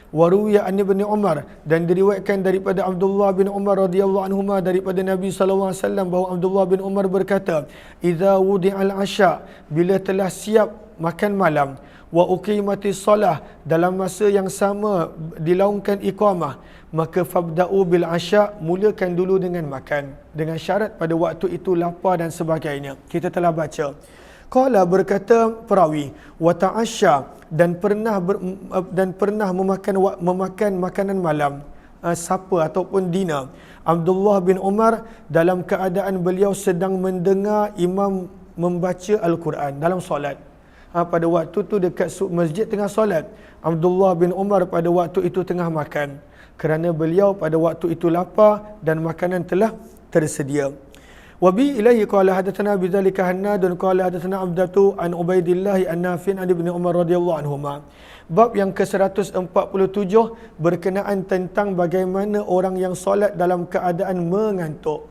waruwiya an ibn Umar, dan diriwayatkan daripada Abdullah bin Umar radhiyallahu anhuma daripada Nabi sallallahu alaihi wasallam bahawa Abdullah bin Umar berkata, idza wudi'al asya, bila telah siap makan malam, wa uqimatis salah, dalam masa yang sama dilaungkan iqamah, maka fabda'u bil asya, mulakan dulu dengan makan, dengan syarat pada waktu itu lapar dan sebagainya. Kita telah baca. Qala, berkata perawi, wa ta'asya, dan pernah memakan makanan malam, supper ataupun dinner, Abdullah bin Umar dalam keadaan beliau sedang mendengar imam membaca Al-Quran dalam solat. Pada waktu tu dekat masjid tengah solat, Abdullah bin Umar pada waktu itu tengah makan, kerana beliau pada waktu itu lapar dan makanan telah tersedia. Wabi ilaihi qala hadatsana bidzalika Hannadun qala hadatsana Abdatu an Ubaidillah an Nafi' an Ibnu Umar radhiyallahu anhuma. Bab yang ke-147 berkenaan tentang bagaimana orang yang solat dalam keadaan mengantuk.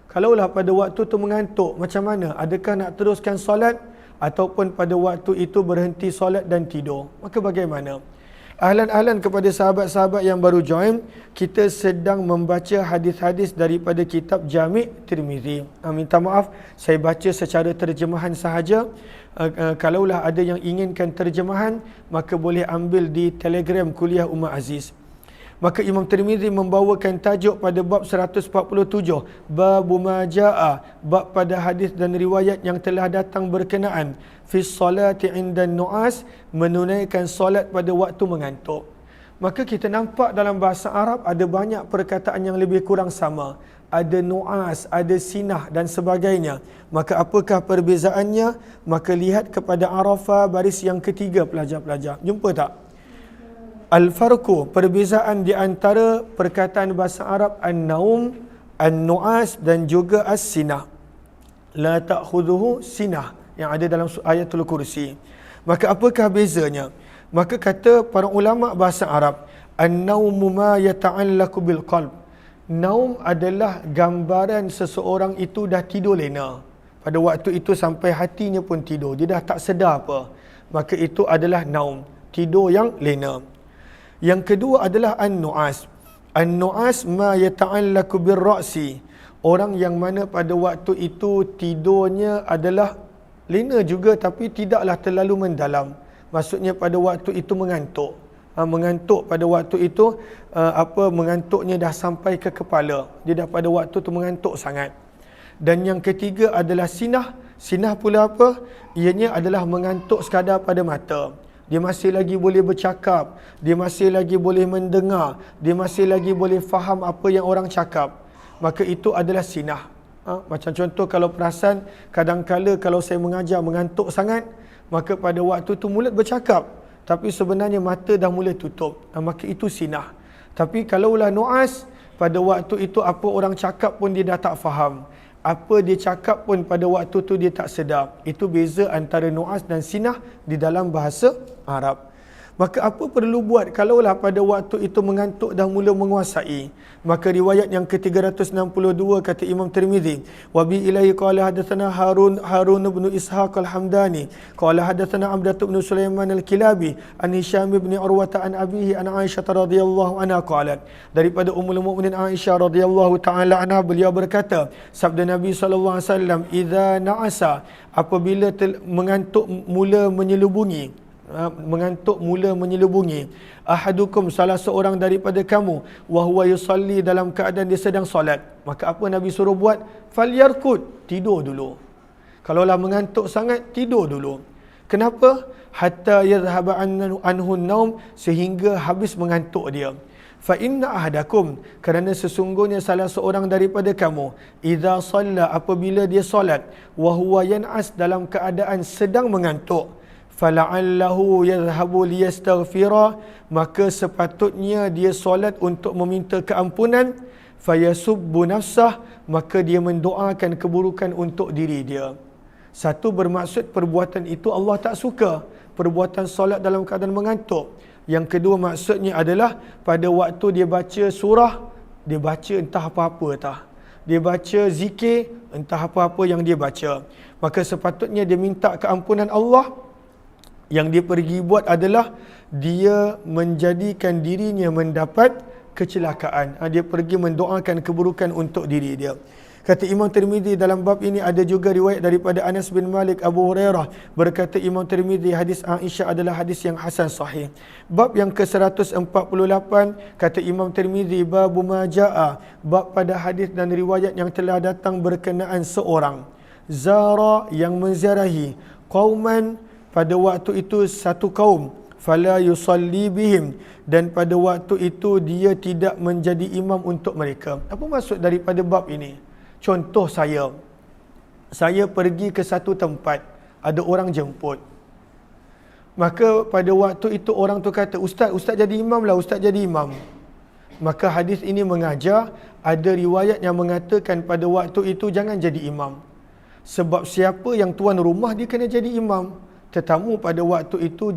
Kalaulah pada waktu tu mengantuk, macam mana? Adakah nak teruskan solat ataupun pada waktu itu berhenti solat dan tidur? Maka bagaimana? Ahlan-ahlan kepada sahabat-sahabat yang baru join, kita sedang membaca hadis-hadis daripada kitab Jami' Tirmizi. Minta maaf, saya baca secara terjemahan sahaja. Kalaulah ada yang inginkan terjemahan, maka boleh ambil di Telegram Kuliah Umar Aziz. Maka Imam Tirmizi membawakan tajuk pada bab 147, bab ma jaa, bab pada hadis dan riwayat yang telah datang berkenaan fi salati indan nu'as, menunaikan solat pada waktu mengantuk. Maka kita nampak dalam bahasa Arab ada banyak perkataan yang lebih kurang sama. Ada nu'as, ada sinah dan sebagainya. Maka apakah perbezaannya? Maka lihat kepada Arafah baris yang ketiga, pelajar-pelajar. Jumpa tak? Al-farqu, perbezaan di antara perkataan bahasa Arab an-naum, an-nu'as dan juga as-sinah. La ta'khudhuhu sinah, yang ada dalam ayatul kursi. Maka apakah bezanya? Maka kata para ulama bahasa Arab, an-naumu ma yata'allaqu bil qalb. Naum adalah gambaran seseorang itu dah tidur lena. Pada waktu itu sampai hatinya pun tidur, dia dah tak sedar apa. Maka itu adalah naum, tidur yang lena. Yang kedua adalah an-nu'as. An-nu'as ma yata'allaqu bir-ra'si. Orang yang mana pada waktu itu tidurnya adalah lena juga tapi tidaklah terlalu mendalam. Maksudnya pada waktu itu mengantuk. Mengantuk pada waktu itu mengantuknya dah sampai ke kepala. Dia dah pada waktu tu mengantuk sangat. Dan yang ketiga adalah sinah. Sinah pula apa? Ianya adalah mengantuk sekadar pada mata. Dia masih lagi boleh bercakap, dia masih lagi boleh mendengar, dia masih lagi boleh faham apa yang orang cakap. Maka itu adalah sinah. Macam contoh kalau perasan, kadang-kala kalau saya mengajar mengantuk sangat, maka pada waktu tu mulut bercakap, tapi sebenarnya mata dah mula tutup. Maka itu sinah. Tapi kalaulah nu'as, pada waktu itu apa orang cakap pun dia dah tak faham. Apa dia cakap pun pada waktu tu dia tak sedar. Itu beza antara nu'as dan sinah di dalam bahasa Arab. Maka apa perlu buat kalaulah pada waktu itu mengantuk dah mula menguasai? Maka riwayat yang ke-362 kata Imam Tirmizi, wa bi ilaihi qala hadatsana Harun bin Ishaq al-Hamdani qala hadatsana Abdah bin Sulaiman al-Kilabi an Hisham bin Urwah an abihi an Aisyah radhiyallahu anha qalat, daripada Ummul Mukminin Aisyah radhiyallahu taala anha, beliau berkata, sabda Nabi sallallahu alaihi wasallam, idza na'asa, apabila mengantuk mula menyelubungi ahadukum, salah seorang daripada kamu, wa huwa yusalli, dalam keadaan dia sedang solat, maka apa Nabi suruh buat? Falyarkud, tidur dulu. Kalaulah mengantuk sangat, tidur dulu. Kenapa? Hatta yadhhaba anhu naum, sehingga habis mengantuk dia. Fa inna ahadakum, kerana sesungguhnya salah seorang daripada kamu, idza shalla, apabila dia solat, wa huwa yan'as, dalam keadaan sedang mengantuk, fala'allahu yadhhabu liyastaghfira, maka sepatutnya dia solat untuk meminta keampunan, fayasubbu nafsah, maka dia mendoakan keburukan untuk diri dia. Satu, bermaksud perbuatan itu Allah tak suka, perbuatan solat dalam keadaan mengantuk. Yang kedua, maksudnya adalah pada waktu dia baca surah, dia baca entah apa-apa tah, dia baca zikir, entah apa-apa yang dia baca, maka sepatutnya dia minta keampunan Allah. Yang dia pergi buat adalah dia menjadikan dirinya mendapat kecelakaan. Dia pergi mendoakan keburukan untuk diri dia. Kata Imam Tirmizi, dalam bab ini ada juga riwayat daripada Anas bin Malik, Abu Hurairah. Berkata Imam Tirmizi, hadis Aisyah adalah hadis yang hasan sahih. Bab yang ke-148, kata Imam Tirmizi, babu ma jaa, bab pada hadis dan riwayat yang telah datang berkenaan seorang zara, yang menziarahi qauman, pada waktu itu satu kaum, fala yusalli bihim, dan pada waktu itu dia tidak menjadi imam untuk mereka. Apa maksud daripada bab ini? Contoh, saya pergi ke satu tempat, ada orang jemput. Maka pada waktu itu orang tu kata, Ustaz jadi imam lah, Ustaz jadi imam. Maka hadis ini mengajar, ada riwayat yang mengatakan pada waktu itu jangan jadi imam. Sebab siapa yang tuan rumah, dia kena jadi imam. Tetamu pada waktu itu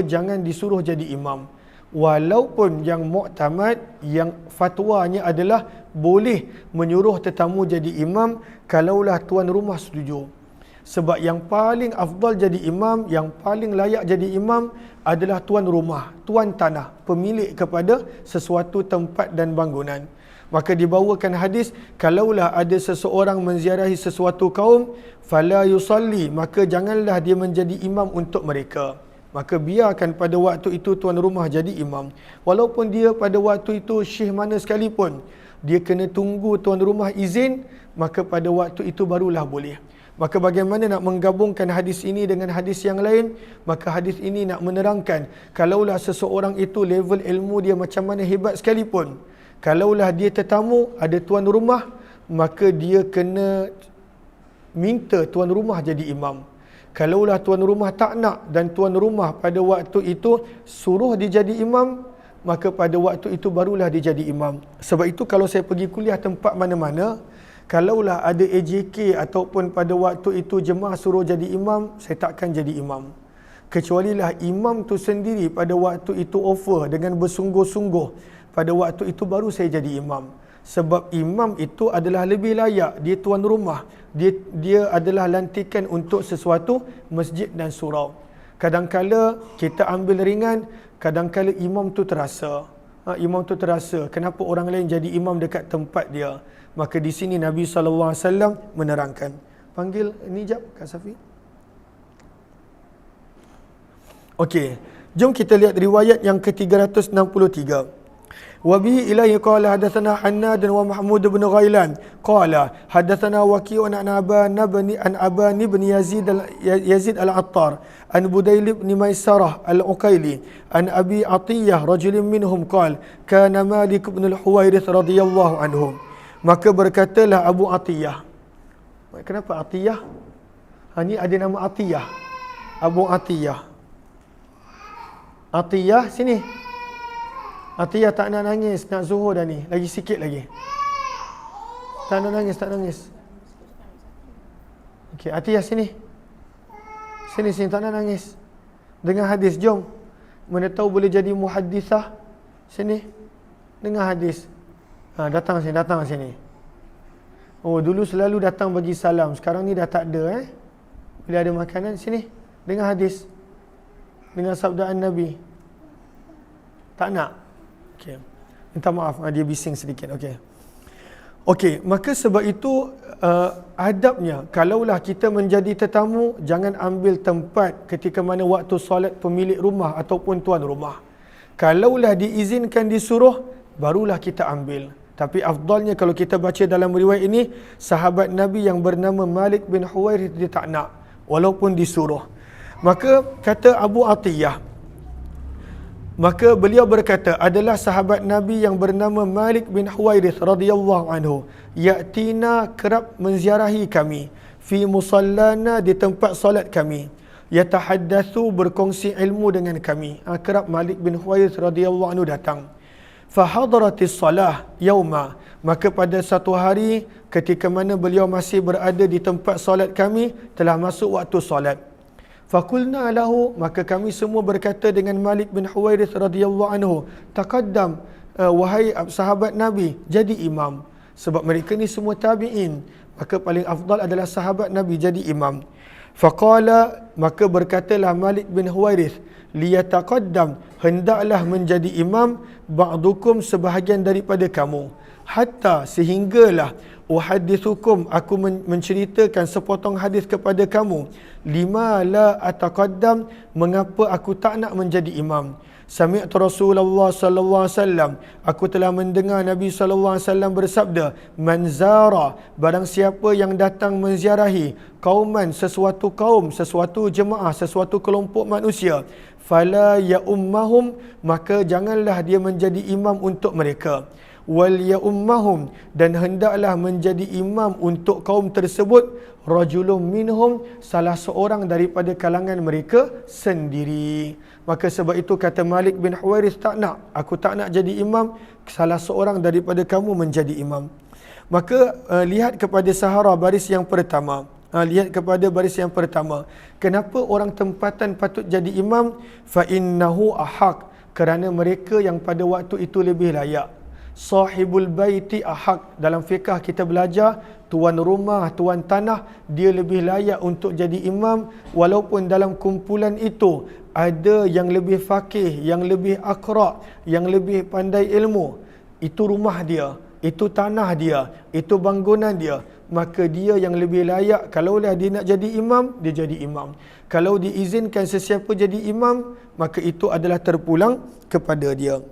jangan disuruh jadi imam. Walaupun yang muktamad, yang fatwanya adalah boleh menyuruh tetamu jadi imam kalaulah tuan rumah setuju. Sebab yang paling afdal jadi imam, yang paling layak jadi imam adalah tuan rumah, tuan tanah, pemilik kepada sesuatu tempat dan bangunan. Maka dibawakan hadis, kalaulah ada seseorang menziarahi sesuatu kaum, fala yusalli, maka janganlah dia menjadi imam untuk mereka. Maka biarkan pada waktu itu tuan rumah jadi imam. Walaupun dia pada waktu itu syekh mana sekalipun, dia kena tunggu tuan rumah izin, maka pada waktu itu barulah boleh. Maka bagaimana nak menggabungkan hadis ini dengan hadis yang lain? Maka hadis ini nak menerangkan, kalaulah seseorang itu level ilmu dia macam mana hebat sekalipun, kalaulah dia tetamu, ada tuan rumah, maka dia kena minta tuan rumah jadi imam. Kalaulah tuan rumah tak nak dan tuan rumah pada waktu itu suruh dia jadi imam, maka pada waktu itu barulah dia jadi imam. Sebab itu kalau saya pergi kuliah tempat mana-mana, kalaulah ada AJK ataupun pada waktu itu jemaah suruh jadi imam, saya takkan jadi imam. Kecualilah imam tu sendiri pada waktu itu offer dengan bersungguh-sungguh, pada waktu itu baru saya jadi imam. Sebab imam itu adalah lebih layak, dia tuan rumah, dia adalah lantikan untuk sesuatu masjid dan surau. Kadangkala kita ambil ringan, kadangkala imam tu terasa. Imam tu terasa, kenapa orang lain jadi imam dekat tempat dia. Maka di sini Nabi SAW menerangkan. Panggil ni jap, Kak Safi. Okey, jom kita lihat riwayat yang ke-363. وبه إليه قال حدثنا حناد ومحمود بن غيلان قال حدثنا وكيع عن أبان بن يزيد العطار عن بديل بن ميسرة العقيلي عن أبي عطية رجل منهم قال كان مالك بن الحويرث رضي الله عنه. Maka berkatalah Abu Atiyah. Kenapa Atiyah? Ini ada nama Atiyah. Abu Atiyah. Atiyah sini. Atiyah tak nak nangis, nak zuhur dah ni. Lagi sikit lagi. Tak nak nangis, tak nangis. Okey, Atiyah sini. Sini, tak nak nangis. Dengar hadis, jom. Mana tahu boleh jadi muhaddisah. Sini. Dengar hadis. Datang sini. Oh, dulu selalu datang bagi salam. Sekarang ni dah tak ada. Bila ada makanan, sini. Dengar hadis. Dengar sabdaan Nabi. Tak nak? Okey. Minta maaf, dia bising sedikit. Okey, maka sebab itu adabnya, kalaulah kita menjadi tetamu, jangan ambil tempat ketika mana waktu solat pemilik rumah ataupun tuan rumah. Kalaulah diizinkan disuruh, barulah kita ambil. Tapi afdalnya kalau kita baca dalam riwayat ini, sahabat Nabi yang bernama Malik bin Huwairith dia tak nak, walaupun disuruh. Maka kata Abu Atiyah, maka beliau berkata, adalah sahabat Nabi yang bernama Malik bin Huwairith radhiyallahu anhu, ya'tina, kerap menziarahi kami, fi musallana, di tempat solat kami, yatahaddatsu, berkongsi ilmu dengan kami. Kerap Malik bin Huwairith radhiyallahu anhu datang. Fahadaratis salah yauma, maka pada satu hari ketika mana beliau masih berada di tempat solat kami, telah masuk waktu solat. Fakulna lahu, maka kami semua berkata dengan Malik bin Huwairith radhiyallahu anhu, taqaddam, wahai sahabat Nabi, jadi imam. Sebab mereka ni semua tabi'in, maka paling afdal adalah sahabat Nabi jadi imam. Faqala, maka berkatalah Malik bin Huwairith, liyataqaddam, hendaklah menjadi imam, ba'dukum, sebahagian daripada kamu, hatta, sehinggalah, uhaddithukum, aku menceritakan sepotong hadis kepada kamu, lima la ataqaddam, mengapa aku tak nak menjadi imam. Sami'tu Rasulullah sallallahu alaihi wasallam, aku telah mendengar Nabi sallallahu alaihi wasallam bersabda, man zara, barang siapa yang datang menziarahi kauman, sesuatu kaum, sesuatu jemaah, sesuatu kelompok manusia, fala ya ummahum, maka janganlah dia menjadi imam untuk mereka. Wal ya ummahum, dan hendaklah menjadi imam untuk kaum tersebut, rajulun minhum, salah seorang daripada kalangan mereka sendiri. Maka sebab itu kata Malik bin Huwairith, tak nak, aku tak nak jadi imam, salah seorang daripada kamu menjadi imam. Maka lihat kepada sahara baris yang pertama. Lihat kepada baris yang pertama. Kenapa orang tempatan patut jadi imam? Fa innahu ahaq, kerana mereka yang pada waktu itu lebih layak. Sahibul baiti ahaq, dalam fiqah kita belajar, tuan rumah, tuan tanah, dia lebih layak untuk jadi imam, walaupun dalam kumpulan itu ada yang lebih faqih, yang lebih aqra, yang lebih pandai ilmu. Itu rumah dia, itu tanah dia, itu bangunan dia, maka dia yang lebih layak. Kalaulah dia nak jadi imam, dia jadi imam. Kalau diizinkan sesiapa jadi imam, maka itu adalah terpulang kepada dia.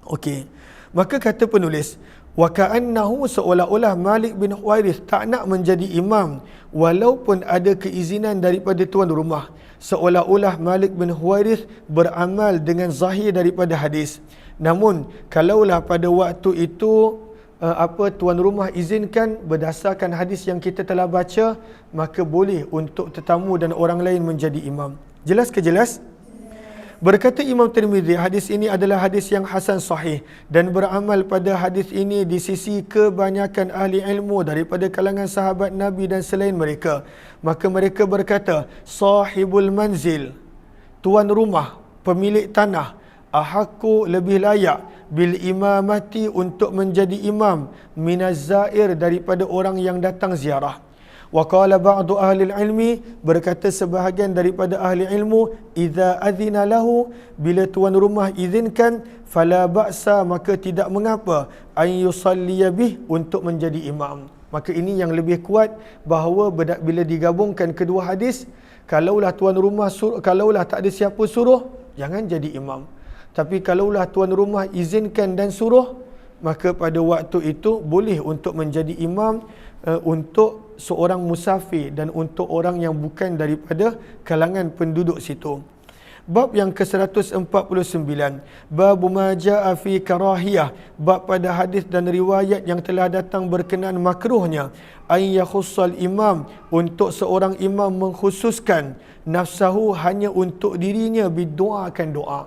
Okey. Maka kata penulis, wa ka'annahu, seolah-olah Malik bin Huwairith tak nak menjadi imam walaupun ada keizinan daripada tuan rumah. Seolah-olah Malik bin Huwairith beramal dengan zahir daripada hadis. Namun kalaulah pada waktu itu tuan rumah izinkan berdasarkan hadis yang kita telah baca, maka boleh untuk tetamu dan orang lain menjadi imam. Jelas ke jelas? Berkata Imam Tirmizi, hadis ini adalah hadis yang hasan sahih, dan beramal pada hadis ini di sisi kebanyakan ahli ilmu daripada kalangan sahabat Nabi dan selain mereka. Maka mereka berkata, sahibul manzil, tuan rumah, pemilik tanah, ahakku, lebih layak, bil imamati, untuk menjadi imam, minaz zair, daripada orang yang datang ziarah. Wa qala ba'du ahli ilmi, berkata sebahagian daripada ahli ilmu, idza adzina lahu, bila tuan rumah izinkan, fala ba'sa, maka tidak mengapa, an yusalliya bih, untuk menjadi imam. Maka ini yang lebih kuat, bahawa bila digabungkan kedua hadis, kalaulah tuan rumah kalaulah tak ada siapa suruh, jangan jadi imam. Tapi kalaulah tuan rumah izinkan dan suruh, maka pada waktu itu boleh untuk menjadi imam untuk seorang musafir dan untuk orang yang bukan daripada kalangan penduduk situ. Bab yang ke-149, bab ma jaa fi karahiyah, bab pada hadis dan riwayat yang telah datang berkenaan makruhnya ay yakhussal imam, untuk seorang imam mengkhususkan nafsahu, hanya untuk dirinya, bidoakan doa.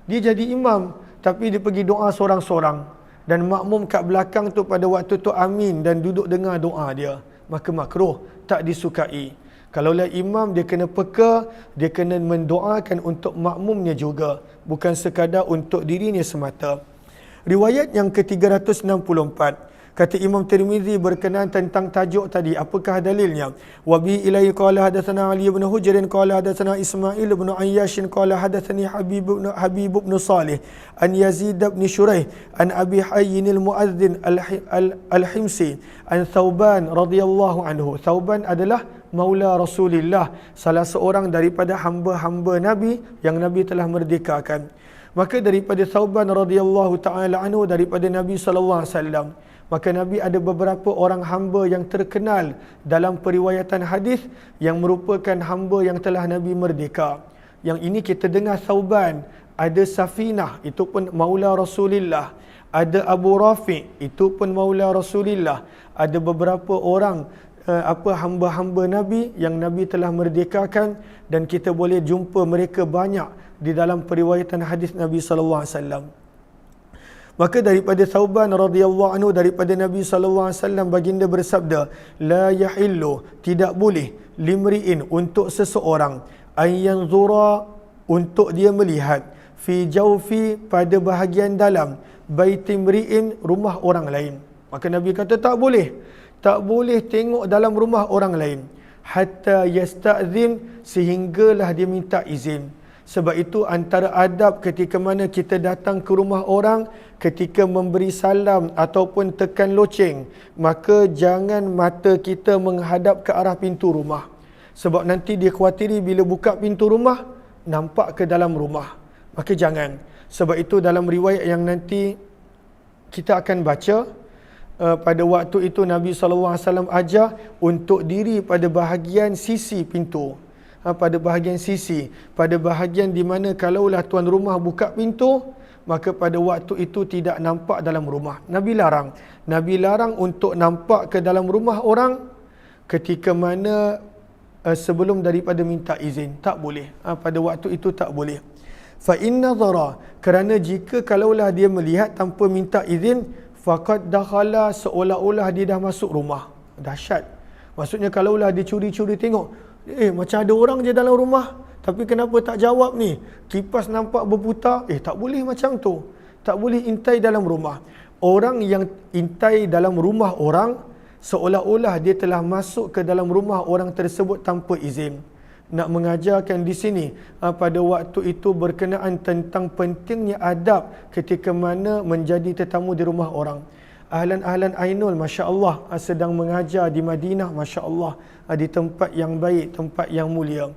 Dia jadi imam tapi dia pergi doa seorang-seorang, dan makmum kat belakang tu pada waktu tu amin dan duduk dengar doa dia, maka makruh, tak disukai. Kalaulah imam, dia kena peka, dia kena mendoakan untuk makmumnya juga, bukan sekadar untuk dirinya semata. Riwayat yang ke-364, kata Imam Tirmizi berkenaan tentang tajuk tadi, apakah dalilnya? Wa bi ilaihi qala hadatsana Ali bin Hujr qala hadatsana Ismail bin Ayyash qala hadatsani Habib bin Salih an Yazid bin Shuraih an Abi Hayyin al-Muadzin al-Himsi an Thauban radhiyallahu anhu. Thauban adalah maula Rasulullah, salah seorang daripada hamba-hamba Nabi yang Nabi telah merdekakan. Maka daripada Thauban radhiyallahu taala anhu, daripada Nabi sallallahu alaihi wasallam, maka Nabi ada beberapa orang hamba yang terkenal dalam periwayatan hadis yang merupakan hamba yang telah Nabi merdeka. Yang ini kita dengar Thauban, ada Safinah, itu pun maula Rasulullah, ada Abu Rafi', itu pun maula Rasulullah, ada beberapa orang hamba-hamba Nabi yang Nabi telah merdekakan, dan kita boleh jumpa mereka banyak di dalam periwayatan hadis Nabi sallallahu alaihi wasallam. Maka daripada Thauban radhiyallahu anhu, daripada Nabi sallallahu alaihi wasallam, baginda bersabda, la yahillu, tidak boleh, limri'in, untuk seseorang, an yanzura, untuk dia melihat, fi jawfi, pada bahagian dalam, baitimri'in, rumah orang lain. Maka Nabi kata tak boleh tengok dalam rumah orang lain, hatta yasta'zin, sehinggalah dia minta izin. Sebab itu antara adab ketika mana kita datang ke rumah orang, ketika memberi salam ataupun tekan loceng, maka jangan mata kita menghadap ke arah pintu rumah. Sebab nanti dia khawatiri bila buka pintu rumah, nampak ke dalam rumah. Maka jangan. Sebab itu dalam riwayat yang nanti kita akan baca, pada waktu itu Nabi SAW ajar untuk diri pada bahagian sisi pintu. Pada bahagian sisi, pada bahagian di mana kalaulah tuan rumah buka pintu, maka pada waktu itu tidak nampak dalam rumah. Nabi larang untuk nampak ke dalam rumah orang ketika mana sebelum daripada minta izin. Tak boleh. Pada waktu itu tak boleh. Fa inna dhara, kerana jika kalaulah dia melihat tanpa minta izin, faqad dakhala, seolah-olah dia dah masuk rumah. Dahsyat. Maksudnya kalaulah dia curi-curi tengok, macam ada orang je dalam rumah, tapi kenapa tak jawab ni? Kipas nampak berputar. Tak boleh macam tu. Tak boleh intai dalam rumah. Orang yang intai dalam rumah orang, seolah-olah dia telah masuk ke dalam rumah orang tersebut tanpa izin. Nak mengajarkan di sini, pada waktu itu berkenaan tentang pentingnya adab ketika mana menjadi tetamu di rumah orang. Ahlan-ahlan Ainul, Masya Allah, sedang mengajar di Madinah, Masya Allah, di tempat yang baik, tempat yang mulia.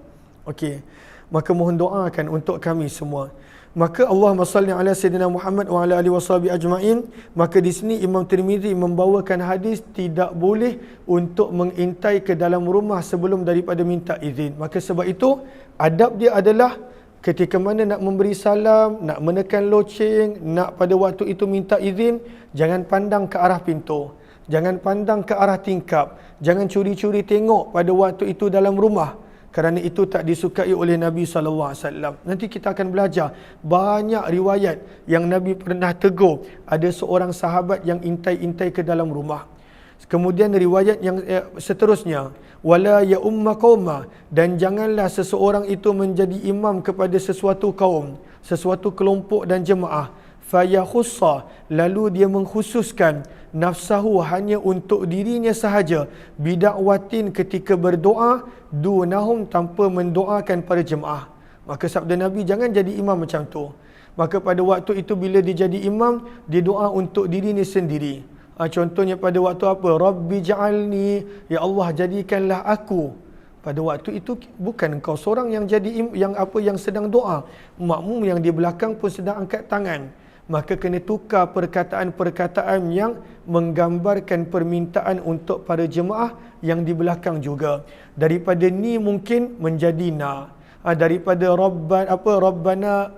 Okey, maka mohon doakan untuk kami semua. Maka Allahumma salli ala Sayyidina Muhammad wa ala alihi washabihi ajma'in. Maka di sini Imam Tirmizi membawakan hadis tidak boleh untuk mengintai ke dalam rumah sebelum daripada minta izin. Maka sebab itu adab dia adalah ketika mana nak memberi salam, nak menekan loceng, nak pada waktu itu minta izin, jangan pandang ke arah pintu, jangan pandang ke arah tingkap, jangan curi-curi tengok pada waktu itu dalam rumah, kerana itu tak disukai oleh Nabi SAW. Nanti kita akan belajar banyak riwayat yang Nabi pernah tegur ada seorang sahabat yang intai-intai ke dalam rumah. Kemudian riwayat yang seterusnya, wala ya umma qauma, dan janganlah seseorang itu menjadi imam kepada sesuatu kaum, sesuatu kelompok dan jemaah, fayakhussa, lalu dia mengkhususkan nafsahu, hanya untuk dirinya sahaja, bidakwatin, ketika berdoa, dunahum, tanpa mendoakan para jemaah. Maka sabda Nabi, jangan jadi imam macam tu. Maka pada waktu itu bila dia jadi imam, dia doa untuk dirinya sendiri. Contohnya pada waktu apa? Rabbi ja'alni, ya Allah jadikanlah aku. Pada waktu itu bukan engkau seorang yang jadi yang sedang doa. Makmum yang di belakang pun sedang angkat tangan. Maka kena tukar perkataan-perkataan yang menggambarkan permintaan untuk para jemaah yang di belakang juga. Daripada ni mungkin menjadi na. Daripada Rabbana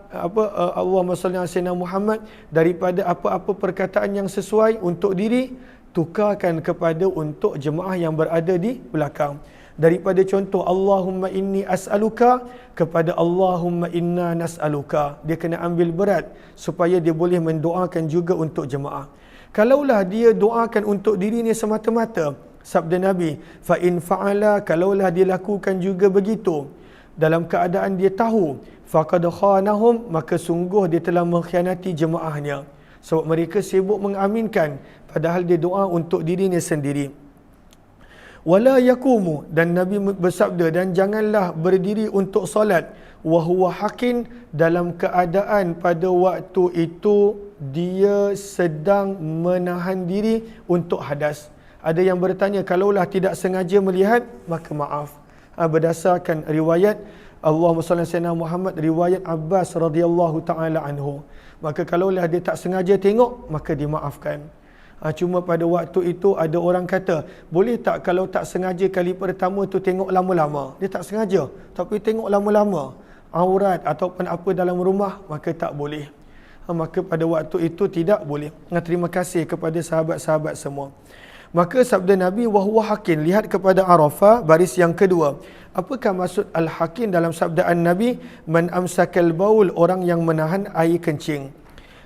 Allahumma salli ala sayyidina Muhammad, daripada apa-apa perkataan yang sesuai untuk diri, tukarkan kepada untuk jemaah yang berada di belakang. Daripada contoh Allahumma inni as'aluka kepada Allahumma inna nas'aluka, dia kena ambil berat supaya dia boleh mendoakan juga untuk jemaah. Kalaulah dia doakan untuk dirinya semata-mata, Sabda Nabi, fa in fa'ala, kalaulah dia lakukan juga begitu dalam keadaan dia tahu, faqad khanahum, maka sungguh dia telah mengkhianati jemaahnya. Sebab mereka sibuk mengaminkan padahal dia doa untuk dirinya sendiri. Wala yakumu, dan Nabi bersabda, dan janganlah berdiri untuk solat wa huwa hakin, dalam keadaan pada waktu itu dia sedang menahan diri untuk hadas. Ada yang bertanya, kalaulah tidak sengaja melihat, maka maaf. Berdasarkan riwayat Allahumma salli ala sayyidina Muhammad, riwayat Abbas radhiyallahu taala anhu, maka kalaulah dia tak sengaja tengok, maka dimaafkan. Cuma pada waktu itu ada orang kata, boleh tak kalau tak sengaja kali pertama tu tengok lama-lama? Dia tak sengaja, tapi tengok lama-lama aurat ataupun apa dalam rumah, maka tak boleh. Maka pada waktu itu tidak boleh. Terima kasih kepada sahabat-sahabat semua. Maka sabda Nabi, wahuwa hakin, lihat kepada Arafah, baris yang kedua. Apakah maksud al-hakin dalam sabdaan Nabi? Man amsakal baul, orang yang menahan air kencing.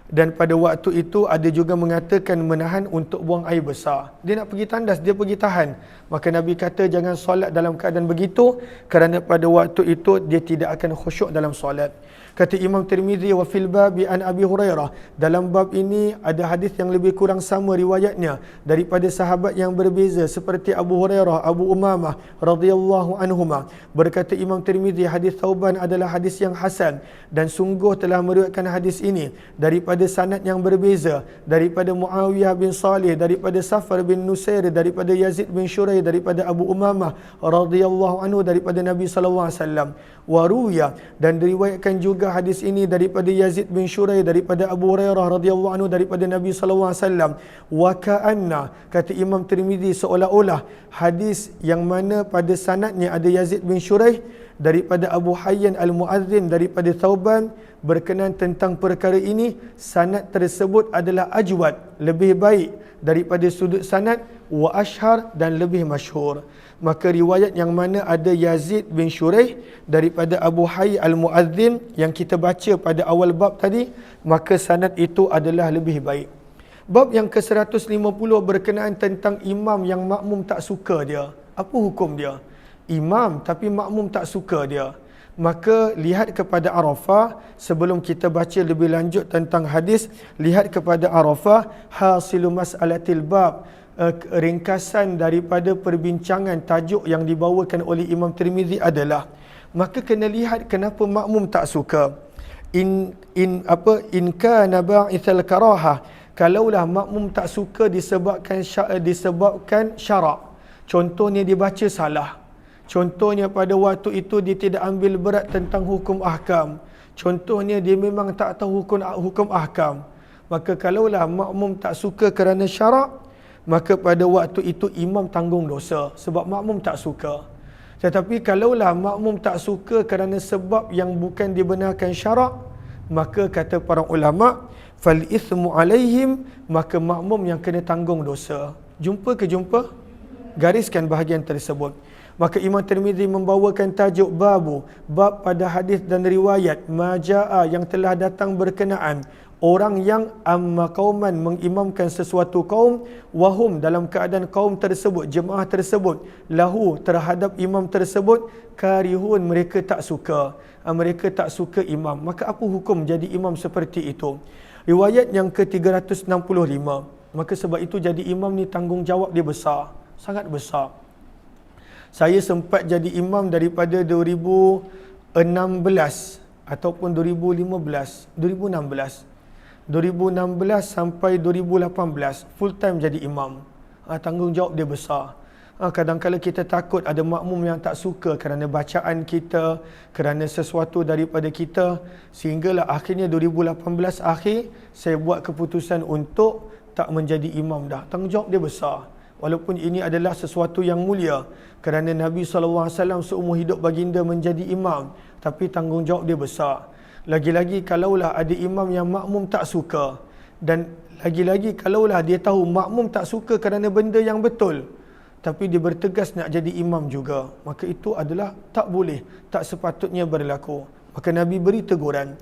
Dan pada waktu itu ada juga mengatakan menahan untuk buang air besar. Dia nak pergi tandas, dia pergi tahan. Maka Nabi kata jangan solat dalam keadaan begitu, kerana pada waktu itu dia tidak akan khusyuk dalam solat. Kata Imam Tirmizi, wa fil babi an Abi Hurairah, dalam bab ini ada hadis yang lebih kurang sama riwayatnya daripada sahabat yang berbeza seperti Abu Hurairah, Abu Umamah radhiyallahu anhuma. Berkata Imam Tirmizi, hadis Thauban adalah hadis yang hasan, dan sungguh telah meriwayatkan hadis ini daripada sanad yang berbeza, daripada Muawiyah bin Salih, daripada Safar bin Nusair, daripada Yazid bin Shuraih, daripada Abu Umamah radhiyallahu anhu, daripada Nabi sallallahu alaihi wasallam. Waruya, dan diriwayatkan juga hadis ini daripada Yazid bin Shuraih, daripada Abu Hurairah radhiyallahu anhu, daripada Nabi sallallahu alaihi wasallam. Wa ka'anna, kata Imam Tirmizi, seolah-olah hadis yang mana pada sanadnya ada Yazid bin Shuraih daripada Abu Hayyan al-Muadzin daripada Thauban berkenan tentang perkara ini, sanad tersebut adalah ajwad, lebih baik daripada sudut sanad, wa ashhar, dan lebih masyhur. Maka riwayat yang mana ada Yazid bin Shuraih daripada Abu Hayy al-Muadzin yang kita baca pada awal bab tadi, maka sanad itu adalah lebih baik. Bab yang ke-150 berkenaan tentang imam yang makmum tak suka dia. Apa hukum dia? Imam tapi makmum tak suka dia. Maka lihat kepada Arafah. Sebelum kita baca lebih lanjut tentang hadis, lihat kepada Arafah, hasilu mas'alatil bab, ringkasan daripada perbincangan tajuk yang dibawakan oleh Imam Tirmizi adalah, maka kena lihat kenapa makmum tak suka. In kana ba'ithal karahah, kalaulah makmum tak suka disebabkan syarak. Contohnya dia baca salah. Contohnya pada waktu itu dia tidak ambil berat tentang hukum ahkam. Contohnya dia memang tak tahu hukum ahkam. Maka kalaulah makmum tak suka kerana syarak, maka pada waktu itu imam tanggung dosa sebab makmum tak suka. Tetapi kalaulah makmum tak suka kerana sebab yang bukan dibenarkan syarak, maka kata para ulama, fal ithmu alaihim, maka makmum yang kena tanggung dosa. Jumpa ke jumpa? Gariskan bahagian tersebut. Maka Imam Tirmizi membawakan tajuk babu, bab pada hadis dan riwayat majaa yang telah datang berkenaan orang yang amma qauman, mengimamkan sesuatu kaum, wahum, dalam keadaan kaum tersebut, jemaah tersebut, lahu, terhadap imam tersebut, karihun, mereka tak suka. Mereka tak suka imam. Maka apa hukum jadi imam seperti itu? Riwayat yang ke-365. Maka sebab itu jadi imam ni tanggungjawab dia besar, sangat besar. Saya sempat jadi imam daripada 2016 ataupun 2016 sampai 2018 full time jadi imam. Tanggungjawab dia besar. Kadang-kadang kita takut ada makmum yang tak suka kerana bacaan kita, kerana sesuatu daripada kita, sehinggalah akhirnya 2018 akhir saya buat keputusan untuk tak menjadi imam dah. Tanggungjawab dia besar. Walaupun ini adalah sesuatu yang mulia, kerana Nabi SAW seumur hidup baginda menjadi imam, tapi tanggungjawab dia besar. Lagi-lagi kalaulah ada imam yang makmum tak suka, dan lagi-lagi kalaulah dia tahu makmum tak suka kerana benda yang betul, tapi dia bertegas nak jadi imam juga, maka itu adalah tak boleh, tak sepatutnya berlaku. Maka Nabi beri teguran.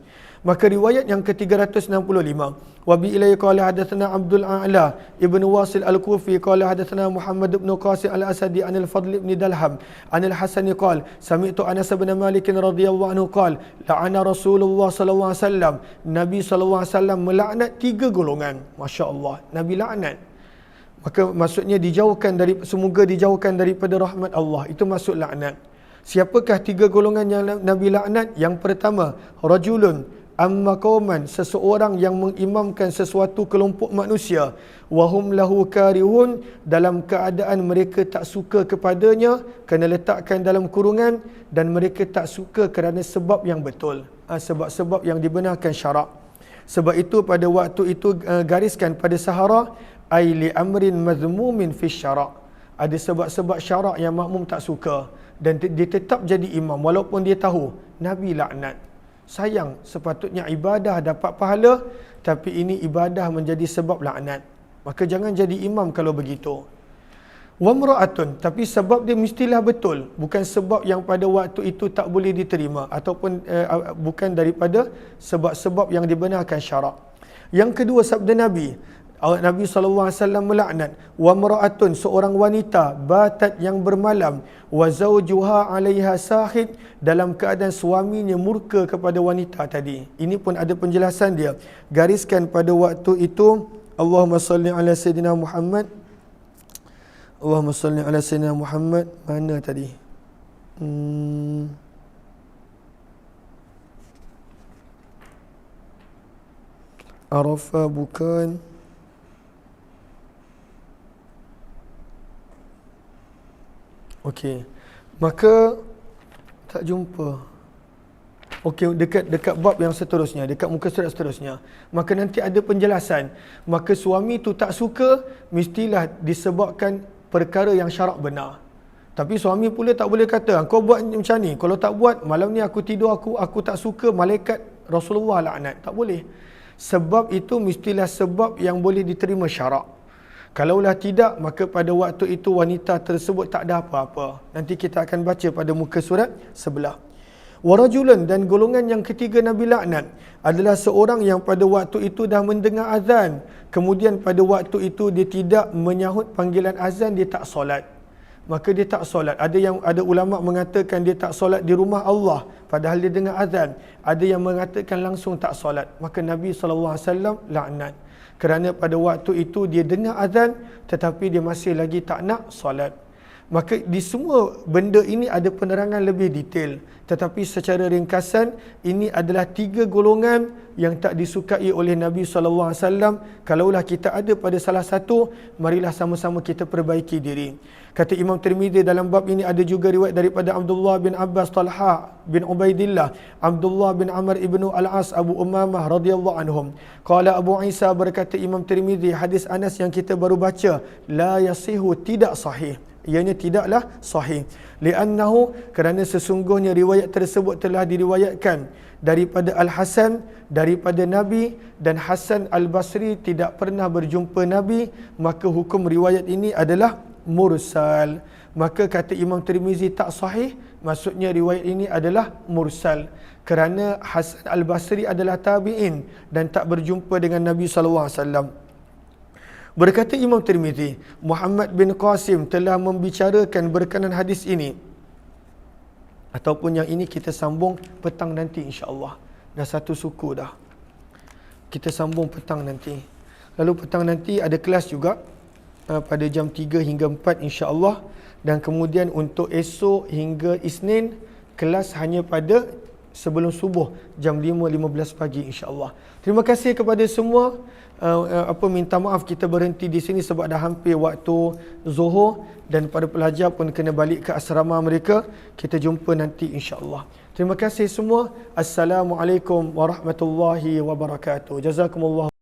Maka riwayat yang ke-365, wa bi ilayhi qala hadatsana Abdul A'la ibnu Wasil al-Kufi qala hadatsana Muhammad ibn Qasim al-Asadi anil Fadl ibn Dalham anil Hasan qala sami'tu Anas bin Malik radhiyallahu anhu qala la'ana Rasulullah sallallahu alaihi wasallam, Nabi sallallahu alaihi wasallam melaknat 3 golongan. Masya-Allah, Nabi laknat. Maka maksudnya dijauhkan dari, semoga dijauhkan daripada rahmat Allah. Itu maksud laknat. Siapakah 3 golongan yang Nabi laknat? Yang pertama, rajulun amma qauman, seseorang yang mengimamkan sesuatu kelompok manusia, wahum lahu karihun, dalam keadaan mereka tak suka kepadanya, kena letakkan dalam kurungan, dan mereka tak suka kerana sebab yang betul, sebab-sebab yang dibenarkan syarak. Sebab itu pada waktu itu gariskan pada sahara, ai li amrin mazmumin fi syarak, ada sebab-sebab syarak yang makmum tak suka, dan dia tetap jadi imam walaupun dia tahu. Nabi laknat. Sayang, sepatutnya ibadah dapat pahala, tapi ini ibadah menjadi sebab laknat. Maka jangan jadi imam kalau begitu. Wa mra'atun, tapi sebab dia mestilah betul, bukan sebab yang pada waktu itu tak boleh diterima, ataupun bukan daripada sebab-sebab yang dibenarkan syarak. Yang kedua, sabda Nabi SAW melaknat, wa mra'atun, seorang wanita, batat yang bermalam, wa zawjuha 'alaiha sahid, dalam keadaan suaminya murka kepada wanita tadi. Ini pun ada penjelasan dia. Gariskan pada waktu itu, Allahumma salli ala sayyidina Muhammad. Allahumma salli ala sayyidina Muhammad. Mana tadi? Arafah bukan. Okey. Maka tak jumpa. Okey, dekat bab yang seterusnya, dekat muka surat seterusnya. Maka nanti ada penjelasan. Maka suami tu tak suka mestilah disebabkan perkara yang syarak benar. Tapi suami pula tak boleh kata, kau buat macam ni, kalau tak buat malam ni aku tidur, aku tak suka, malaikat Rasulullah laknat. Tak boleh. Sebab itu mestilah sebab yang boleh diterima syarak. Kalaulah tidak, maka pada waktu itu wanita tersebut tak ada apa-apa. Nanti kita akan baca pada muka surat sebelah. Warajulan, dan golongan yang ketiga Nabi laknat adalah seorang yang pada waktu itu dah mendengar azan, kemudian pada waktu itu dia tidak menyahut panggilan azan, dia tak solat. Maka dia tak solat. Ada ulama mengatakan dia tak solat di rumah Allah padahal dia dengar azan. Ada yang mengatakan langsung tak solat. Maka Nabi SAW laknat. Kerana pada waktu itu dia dengar azan tetapi dia masih lagi tak nak solat. Maka di semua benda ini ada penerangan lebih detail. Tetapi secara ringkasan, ini adalah 3 golongan yang tak disukai oleh Nabi SAW. Kalaulah kita ada pada salah satu, marilah sama-sama kita perbaiki diri. Kata Imam Tirmizi, dalam bab ini ada juga riwayat daripada Abdullah bin Abbas, Talha bin Ubaidillah, Abdullah bin Amr ibnu Al-As, Abu Ummamah radhiyallahu anhum. Qala Abu Isa, berkata Imam Tirmizi, hadis Anas yang kita baru baca, la yasihu, tidak sahih. Ianya tidaklah sahih. Li'annahu, kerana sesungguhnya riwayat tersebut telah diriwayatkan daripada Al-Hasan, daripada Nabi, dan Hasan Al-Basri tidak pernah berjumpa Nabi, maka hukum riwayat ini adalah mursal. Maka kata Imam Tirmizi tak sahih, maksudnya riwayat ini adalah mursal. Kerana Hasan Al-Basri adalah tabi'in dan tak berjumpa dengan Nabi SAW. Berkata Imam Tirmizi, Muhammad bin Qasim telah membicarakan berkenaan hadis ini. Ataupun yang ini kita sambung petang nanti insya-Allah. Dah satu suku dah. Kita sambung petang nanti. Lalu petang nanti ada kelas juga pada jam 3 hingga 4 insya-Allah. Dan kemudian untuk esok hingga Isnin, kelas hanya pada sebelum subuh jam 5.15 pagi insya-Allah. Terima kasih kepada semua. Minta maaf kita berhenti di sini sebab dah hampir waktu Zuhur dan para pelajar pun kena balik ke asrama mereka. Kita jumpa nanti insya-Allah. Terima kasih semua. Assalamualaikum warahmatullahi wabarakatuh. Jazakumullah.